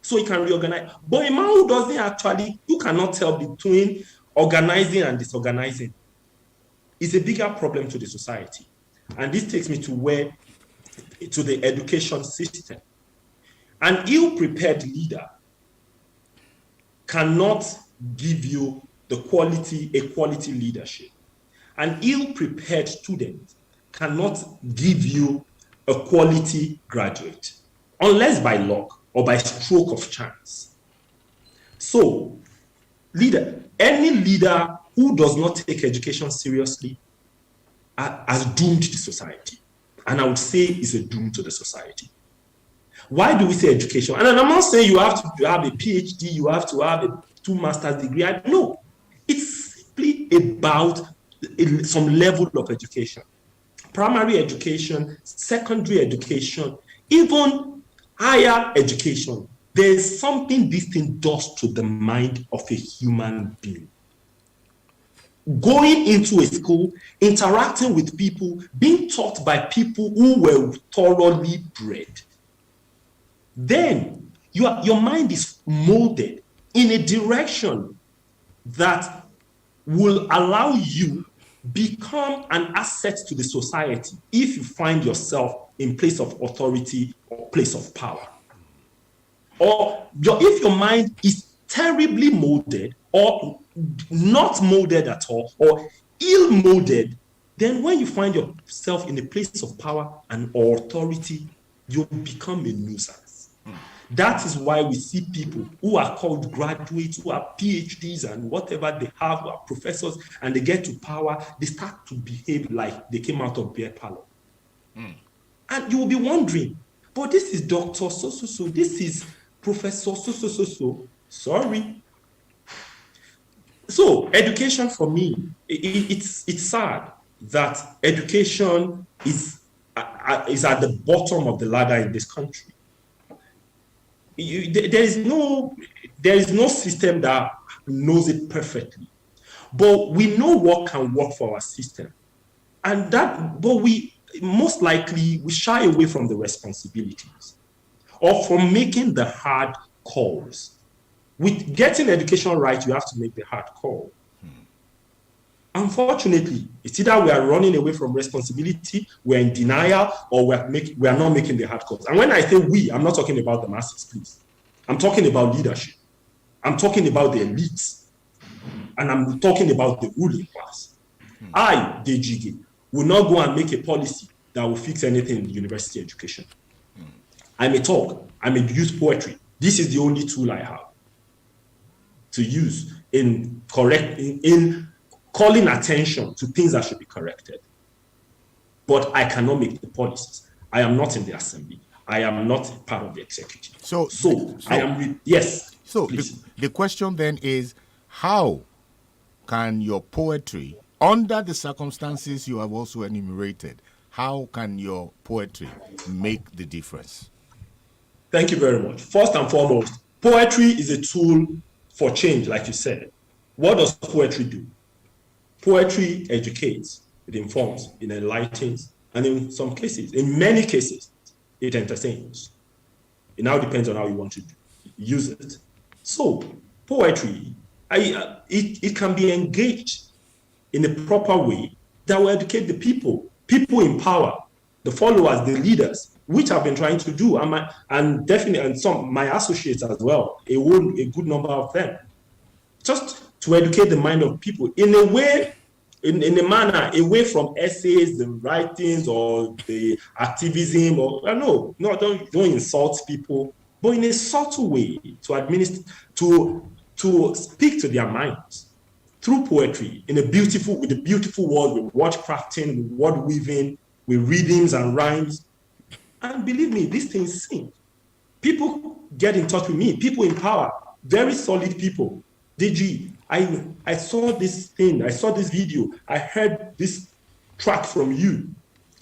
So he can reorganize. But a man who doesn't actually, you cannot tell between organizing and disorganizing, is a bigger problem to the society. And this takes me to the education system. An ill-prepared leader cannot give you a quality leadership. An ill-prepared student cannot give you a quality graduate, unless by luck or by stroke of chance. So, any leader who does not take education seriously has doomed the society. And I would say is a doom to the society. Why do we say education? And I'm not saying you have to have a PhD, you have to have a 2 master's degree. No, it's simply about some level of education. Primary education, secondary education, even higher education. There's something this thing does to the mind of a human being. Going into a school, interacting with people, being taught by people who were thoroughly bred, then your mind is molded in a direction that will allow you become an asset to the society if you find yourself in place of authority or place of power. Or if your mind is terribly molded or not molded at all or ill-molded, then when you find yourself in a place of power and authority, you become a nuisance. That is why we see people who are called graduates, who are PhDs and whatever they have, who are professors, and they get to power, they start to behave like they came out of beer parlor. And you will be wondering, but this is Dr. So-so-so, this is Professor so-so-so-so. Sorry. So education for me, it's sad that education is at the bottom of the ladder in this country. There is no system that knows it perfectly, but we know what can work for our system, but we most likely we shy away from the responsibilities or from making the hard calls. With getting education right, you have to make the hard call. Unfortunately, it's either we are running away from responsibility, we're in denial, or we are not making the hard calls. And when I say we, I'm not talking about the masses, please. I'm talking about leadership. I'm talking about the elites. And I'm talking about the ruling class. I, Dejige, will not go and make a policy that will fix anything in university education. I may talk, I may use poetry. This is the only tool I have to use in calling attention to things that should be corrected. But I cannot make the policies. I am not in the assembly. I am not part of the executive. So I am, yes. So the question then is, how can your poetry, under the circumstances you have also enumerated, how can your poetry make the difference? Thank you very much. First and foremost, poetry is a tool for change, like you said. What does poetry do? Poetry educates, it informs, it enlightens, and in some cases, in many cases, it entertains. It now depends on how you want to use it. So, poetry, it can be engaged in a proper way that will educate the people in power, the followers, the leaders, which I've been trying to do, and definitely, and some my associates as well, a good number of them, just to educate the mind of people in a way, in a manner, away from essays, the writings, or the activism, or don't insult people, but in a subtle way to administer, to speak to their minds through poetry with a beautiful word, with word crafting, with word weaving, with readings and rhymes. And believe me, these things sing. People get in touch with me, people in power, very solid people. DG, I saw this thing, I saw this video, I heard this track from you,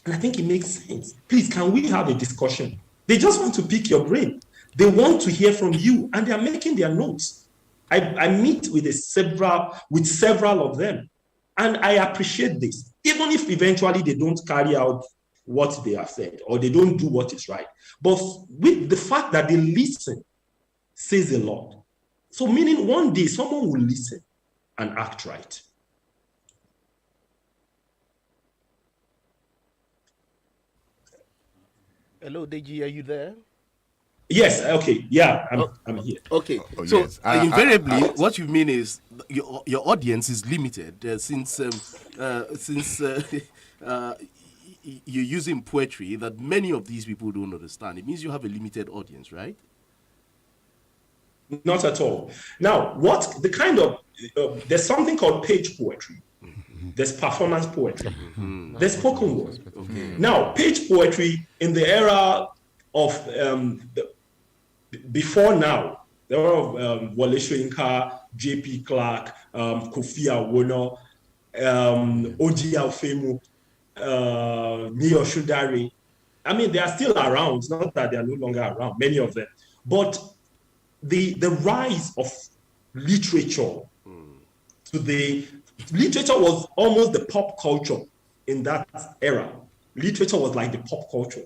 and I think it makes sense. Please, can we have a discussion? They just want to pick your brain. They want to hear from you, and they are making their notes. I meet with several of them, and I appreciate this. Even if eventually they don't carry out what they have said, or they don't do what is right. But with the fact that they listen says a lot. So meaning one day someone will listen and act right. Hello, Deji, are you there? Yes, okay, yeah, I'm here. Okay, so yes. Invariably, what you mean is your audience is limited since you're using poetry that many of these people don't understand. It means you have a limited audience, right? Not at all. Now, there's something called page poetry. There's performance poetry. There's spoken word. Now, page poetry in the era of before now, there were Wole Soyinka, J.P. Clark, Kofi Awono, Oji Alfemu, Neo Shudari. I mean, they are still around. It's not that they are no longer around, many of them. But the rise of literature literature was almost the pop culture in that era. Literature was like the pop culture.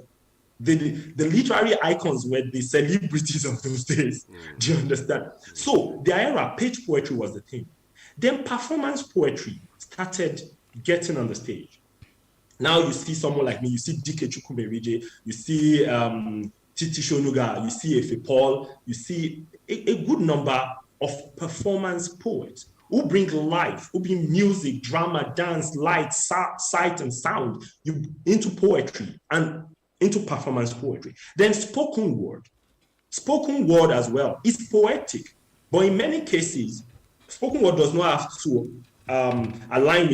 The literary icons were the celebrities of those days. Do you understand? So the era, page poetry was the thing. Then performance poetry started getting on the stage. Now you see someone like me, you see Dike Chukwumerije, you see Titi Shonuga, you see Efe Paul, you see a good number of performance poets who bring life, who bring music, drama, dance, light, sight, and sound into poetry and into performance poetry. Then spoken word as well is poetic, but in many cases, spoken word does not have to align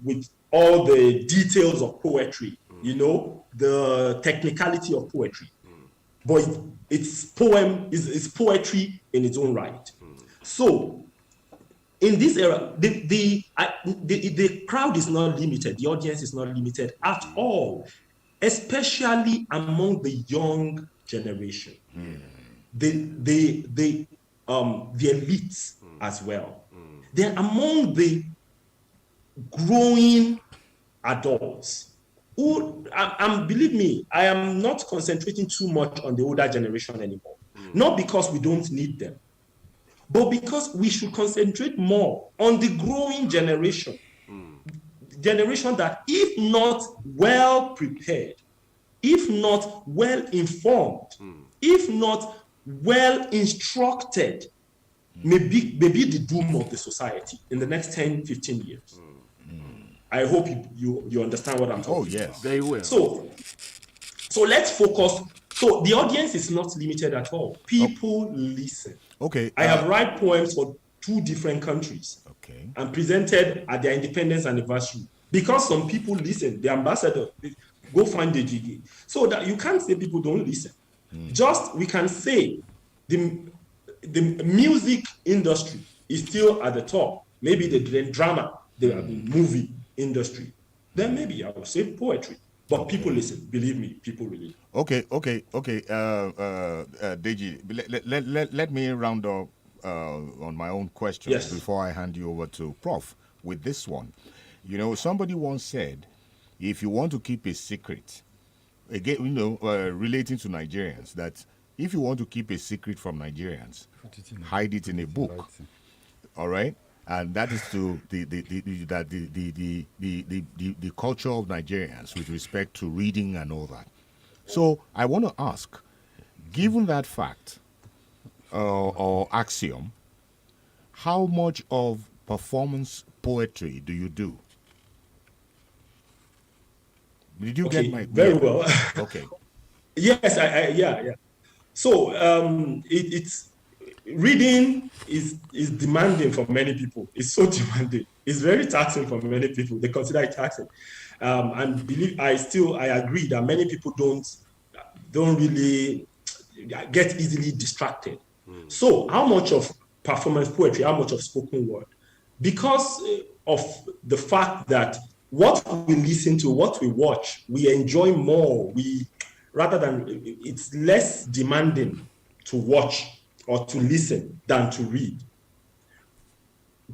with all the details of poetry, the technicality of poetry. But it's poetry in its own right. So in this era, the crowd is not limited, the audience is not limited at all, especially among the young generation, the elites as well. They're among the growing adults who, believe me, I am not concentrating too much on the older generation anymore. Not because we don't need them, but because we should concentrate more on the growing generation. Generation that, if not well prepared, if not well informed, if not well instructed, may be the doom of the society in the next 10, 15 years. I hope you understand what I'm talking about. Very well. So let's focus. So the audience is not limited at all. People listen. Okay. I have write poems for 2 different countries. Okay. And presented at their independence anniversary. Because some people listen, the ambassador, go find the GG. So that you can't say people don't listen. Just, we can say the music industry is still at the top. Maybe the drama, the movie industry. Then maybe I would say poetry. But people listen. Believe me, people really. Okay. Deji, let me round up on my own questions before I hand you over to Prof with this one. Somebody once said, if you want to keep a secret, again, relating to Nigerians, that if you want to keep a secret from Nigerians, hide it in a book. All right? And that is to the culture of Nigerians with respect to reading and all that. So I want to ask, given that fact or axiom, how much of performance poetry do you do? Did you get my very well? Okay. Yes, yeah. So it's reading is demanding for many people. It's so demanding. It's very taxing for many people. They consider it taxing, and I agree that many people don't really get easily distracted. So how much of performance poetry? How much of spoken word? Because of the fact that what we listen to, what we watch, we enjoy more. Rather than, it's less demanding to watch or to listen than to read.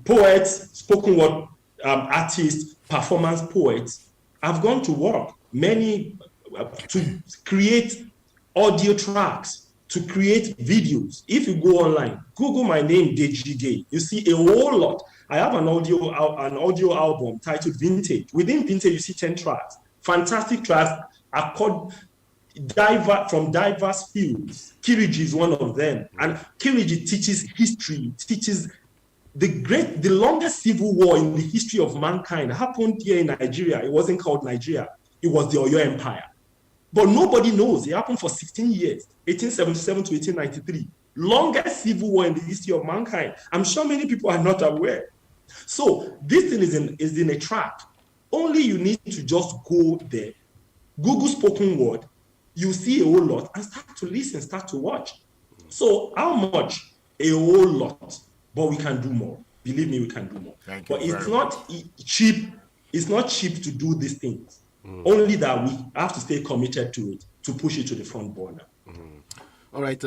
Poets, spoken word artists, performance poets have gone to work to create audio tracks, to create videos. If you go online, Google my name, Dejige, you see a whole lot. I have an audio album titled Vintage. Within Vintage, you see 10 tracks, fantastic tracks, from diverse fields. Kiriji is one of them, and Kiriji teaches history, teaches the longest civil war in the history of mankind happened here in Nigeria. It wasn't called Nigeria. It was the Oyo Empire. But nobody knows. It happened for 16 years, 1877 to 1893. Longest civil war in the history of mankind. I'm sure many people are not aware. So this thing is in a track. Only you need to just go there, Google spoken word, you see a whole lot, and start to listen, start to watch. So how much? A whole lot. But we can do more. Believe me, we can do more. But it's not cheap. It's not cheap to do these things. Only that we have to stay committed to it, to push it to the front border. All right,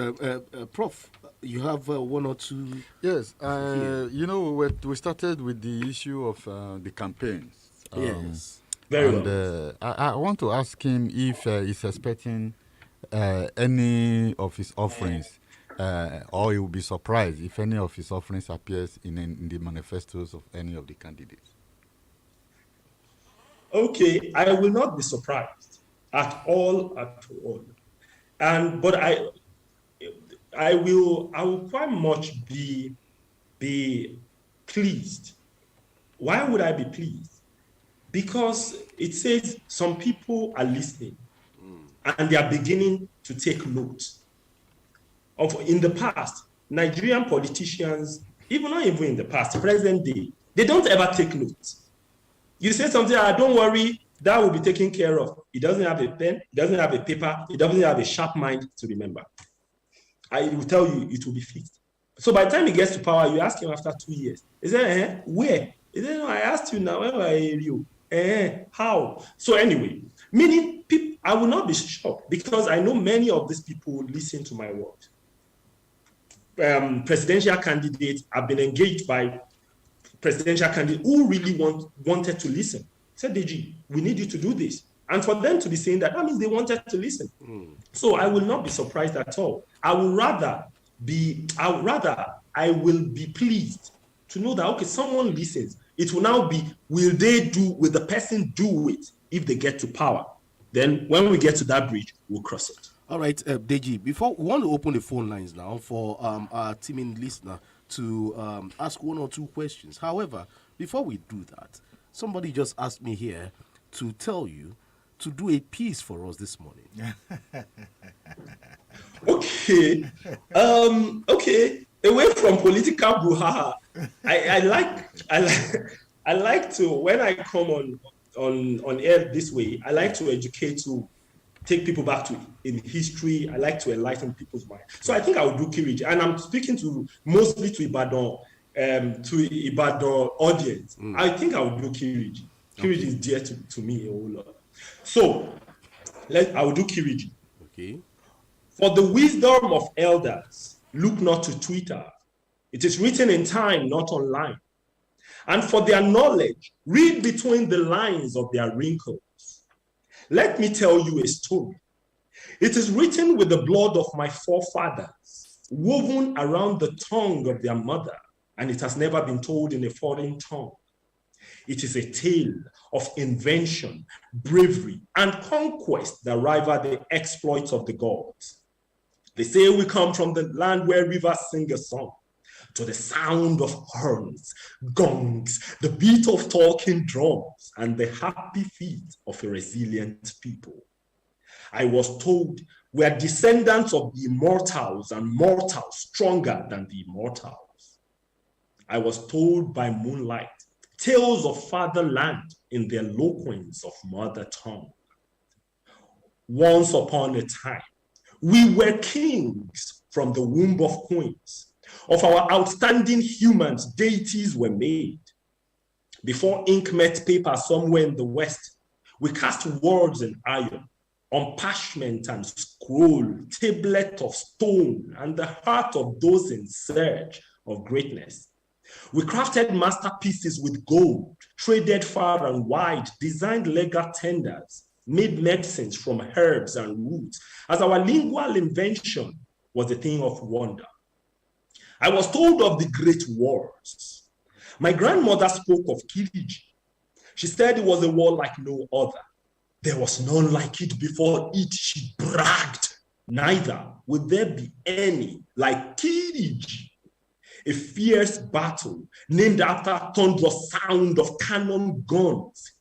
Prof, you have one or two. Yes, you know, we started with the issue of the campaigns. Yes, very well. I want to ask him if he's expecting any of his offerings, or he will be surprised if any of his offerings appears in the manifestos of any of the candidates. Okay, I will not be surprised at all. But I will quite much be pleased. Why would I be pleased? Because it says some people are listening and they are beginning to take note of, in the past, Nigerian politicians, not even in the past, present day, they don't ever take notes. You say something, don't worry, that will be taken care of. He doesn't have a pen, he doesn't have a paper, he doesn't have a sharp mind to remember. I will tell you, it will be fixed. So by the time he gets to power, you ask him after 2 years. He said, where? He said, no, I asked you now, where were you? How? So anyway, meaning people, I will not be shocked because I know many of these people listen to my word. Presidential candidates have been engaged by presidential candidates who really wanted to listen. Said, Deji, we need you to do this. And for them to be saying that means they wanted to listen. So I will not be surprised at all. I will be pleased to know that, okay, someone listens. It will now be, will the person do it if they get to power? Then when we get to that bridge, we'll cross it. All right, Deji, before we want to open the phone lines now for our teaming listener to ask one or two questions. However, before we do that, somebody just asked me here to tell you to do a piece for us this morning. Okay. Okay. Away from political brouhaha, I like to, when I come on air this way, I like to educate, to take people back in history. I like to enlighten people's mind. So I think I will do Kiriji, and I'm speaking mostly to Ibadan audience. I think I will do Kiriji. Kiriji is dear to me a whole lot. So I will do Kiriji. Okay. For the wisdom of elders, look not to Twitter. It is written in time, not online. And for their knowledge, read between the lines of their wrinkles. Let me tell you a story. It is written with the blood of my forefathers, woven around the tongue of their mother, and it has never been told in a foreign tongue. It is a tale of invention, bravery, and conquest that rival the exploits of the gods. They say we come from the land where rivers sing a song, to the sound of horns, gongs, the beat of talking drums, and the happy feet of a resilient people. I was told we are descendants of the immortals, and mortals stronger than the immortals. I was told by moonlight tales of fatherland in the eloquence of mother tongue. Once upon a time, we were kings from the womb of queens. Of our outstanding humans, deities were made. Before ink met paper somewhere in the West, we cast words in iron, on parchment and scroll, tablet of stone, and the heart of those in search of greatness. We crafted masterpieces with gold, traded far and wide, designed legal tenders, made medicines from herbs and roots, as our lingual invention was a thing of wonder. I was told of the great wars. My grandmother spoke of Kiriji. She said it was a war like no other. There was none like it before it, she bragged. Neither will there be any like Kiriji, a fierce battle named after thunderous sound of cannon guns.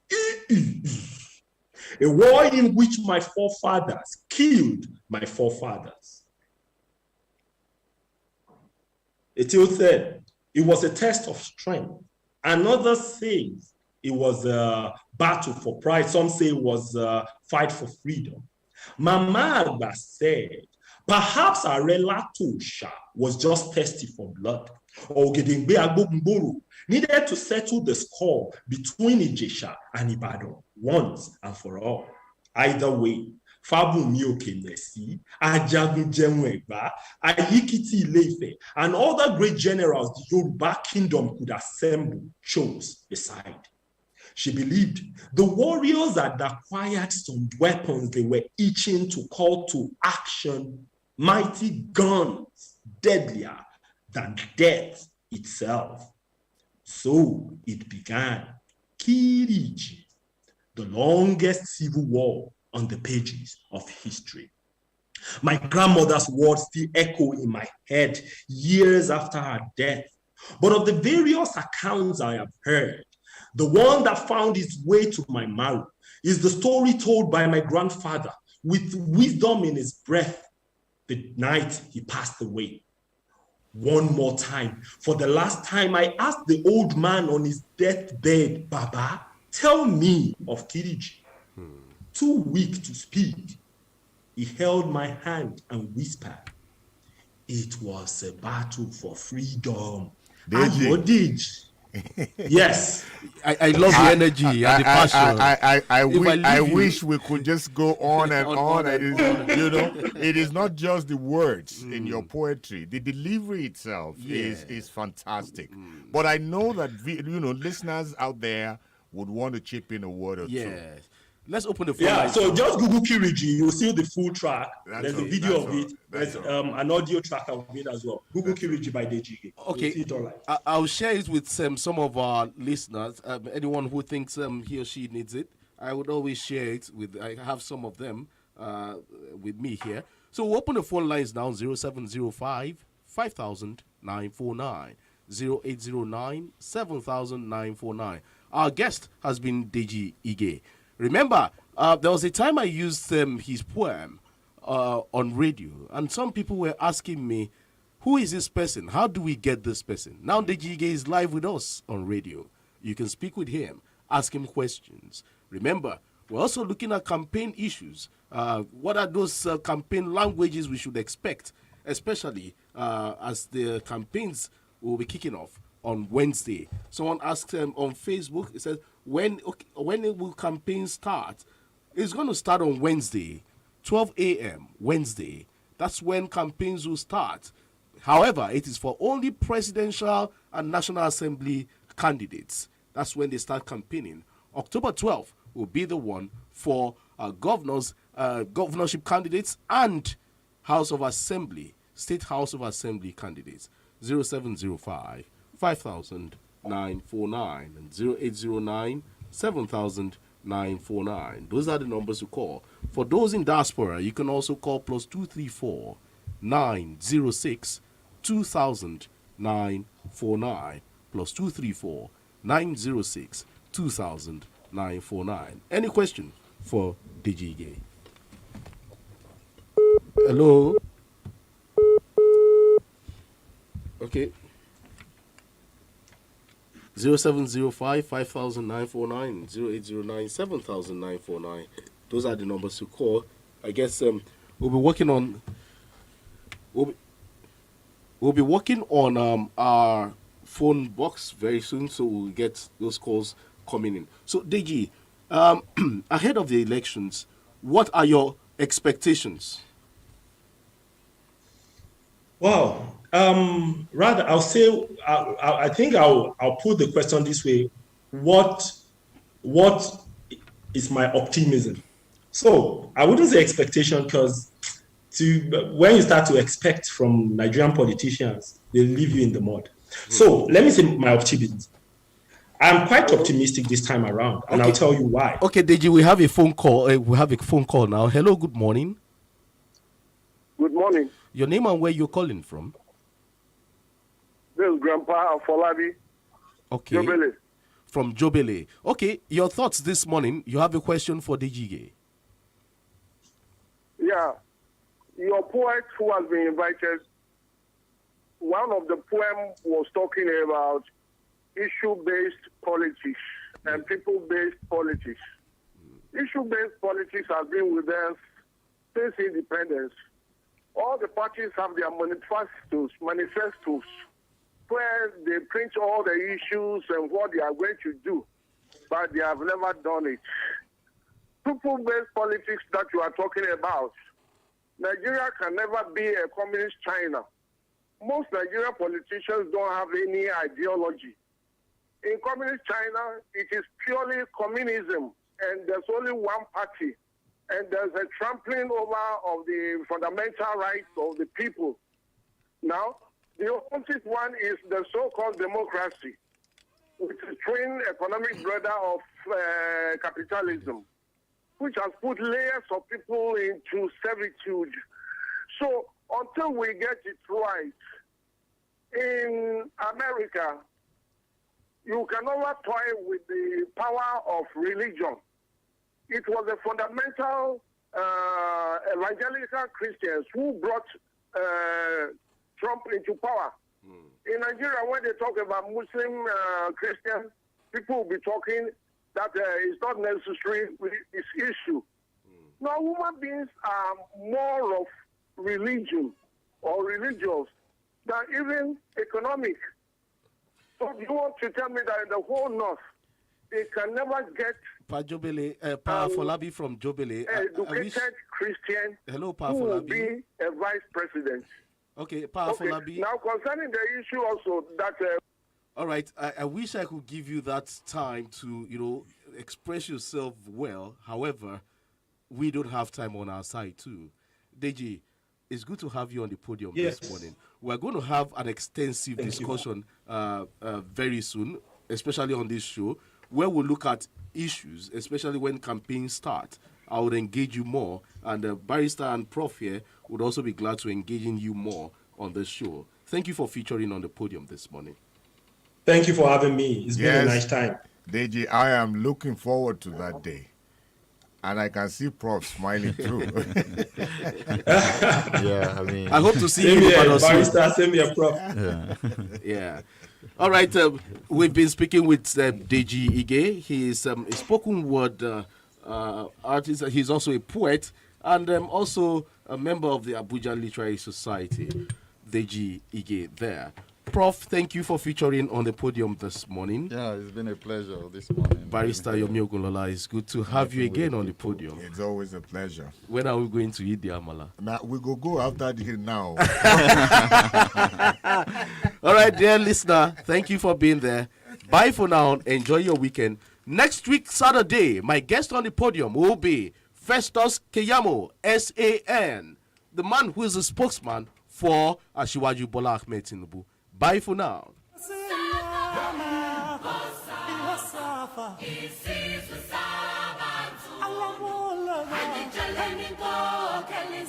A war in which my forefathers killed my forefathers. INT'L said it was a test of strength. Another says it was a battle for pride. Some say it was a fight for freedom. Mama Agba said perhaps Arela Tosha was just thirsty for blood. Ogedengbe Agbogboro needed to settle the score between Ijesha and Ibadan once and for all. Either way, Fabunmi Okenesi, Ajagun Jemwegba, Ayikiti Ileife, and other great generals the Yoruba kingdom could assemble chose the side. She believed the warriors had acquired some weapons they were itching to call to action, mighty guns, deadlier than death itself. So it began. Kiriji, the longest civil war on the pages of history. My grandmother's words still echo in my head years after her death. But of the various accounts I have heard, the one that found its way to my marrow is the story told by my grandfather with wisdom in his breath the night he passed away. One more time, for the last time, I asked the old man on his deathbed, Baba, tell me of Kiriji. Too weak to speak, he held my hand and whispered, it was a battle for freedom. Yes. I love the energy and the passion. I wish we could just go on and on. It is not just the words in your poetry. The delivery itself is fantastic. But I know that listeners out there would want to chip in a word or two. Let's open the phone. Yeah, so just Google Kiriji, you'll see the full track. There's a video of it. There's an audio track of it as well. Google Kiriji by DJG. Okay, see it all right. I'll share it with some of our listeners. Anyone who thinks he or she needs it, I would always share it with. I have some of them with me here. So we'll open the phone lines now: 0705 5000 949, 0809 7000 949. Our guest has been Deji Ige. Remember, there was a time I used his poem on radio, and some people were asking me, who is this person? How do we get this person? Now Deji Ige is live with us on radio. You can speak with him, ask him questions. Remember, we're also looking at campaign issues. What are those campaign languages we should expect, especially as the campaigns will be kicking off on Wednesday? Someone asked on Facebook, it says, when will campaign start? It's going to start on Wednesday, 12 a.m. Wednesday. That's when campaigns will start. However, it is for only presidential and National Assembly candidates. That's when they start campaigning. October 12th will be the one for governors, governorship candidates, and House of Assembly, State House of Assembly candidates. 0705 5000 949 and 0809 7000 949. Those are the numbers to call. For those in diaspora, you can also call +234 906 2000 949 +234 906 2000 949. Any question for Deji Ige? Hello. Okay. 0705 5000 949, 0809 7000 949. Those are the numbers to call. I guess we'll be working on our phone box very soon, so we'll get those calls coming in. So Deji, ahead of the elections, what are your expectations? Wow. Rather, I'll say, I think I'll put the question this way. What is my optimism? So I wouldn't say expectation, because when you start to expect from Nigerian politicians, they leave you in the mud. So let me say my optimism. I'm quite optimistic this time around, and I'll tell you why. Okay, Deji, we have a phone call. We have a phone call now. Hello, good morning. Good morning. Your name and where you're calling from? This is Grandpa Afolabi. Okay. Jobele. From Jobele. Okay, your thoughts this morning. You have a question for Deji. Yeah. Your poet who has been invited, one of the poems was talking about issue-based politics and people-based politics. Issue-based politics has been with us since independence. All the parties have their manifestos where they print all the issues and what they are going to do, but they have never done it. People-based politics that you are talking about, Nigeria can never be a communist China. Most Nigerian politicians don't have any ideology. In communist China, it is purely communism, and there's only one party, and there's a trampling over of the fundamental rights of the people. Now, the opposite one is the so-called democracy, which is twin economic brother of capitalism, which has put layers of people into servitude. So until we get it right, in America, you can never toy with the power of religion. It was the fundamental evangelical Christians who brought Trump into power. In Nigeria, when they talk about Muslim Christians, people will be talking that it's not necessary with this issue. Now, human beings are more of religion or religious than even economic. So you want to tell me that in the whole North, they can never get Pa Jobele, Pa Folabi from Jobele. Educated Christian Hello, Pa who will Folabi. be a vice president. Okay, Pa Folabi. Now, concerning the issue also that... all right, I wish I could give you that time to, express yourself well. However, we don't have time on our side too. Deji, it's good to have you on the podium this morning. We're going to have an extensive discussion very soon, especially on this show, where we'll look at issues, especially when campaigns start. I would engage you more, and Barrister and Prof here would also be glad to engage in you more on this show. Thank you for featuring on the podium this morning. Thank you for having me. It's been a nice time. Deji, I am looking forward to that day. And I can see Prof smiling too. Yeah, I mean, I hope to see you, Barrister. Same here, Prof. Yeah. All right. We've been speaking with Deji Ige. He is a spoken word artist. He's also a poet and also a member of the Abuja Literary Society. Deji Ige there. Prof, thank you for featuring on the podium this morning. Yeah, it's been a pleasure this morning. Barrister Yomi Ogunlola, it's good to have you again on the podium. It's always a pleasure. When are we going to eat the amala? Now, we go after the now. All right, dear listener, thank you for being there. Bye for now. Enjoy your weekend. Next week, Saturday, my guest on the podium will be Festus Keyamo, SAN, the man who is the spokesman for Asiwaju Bola Ahmed Tinubu. Bye for now. Kelly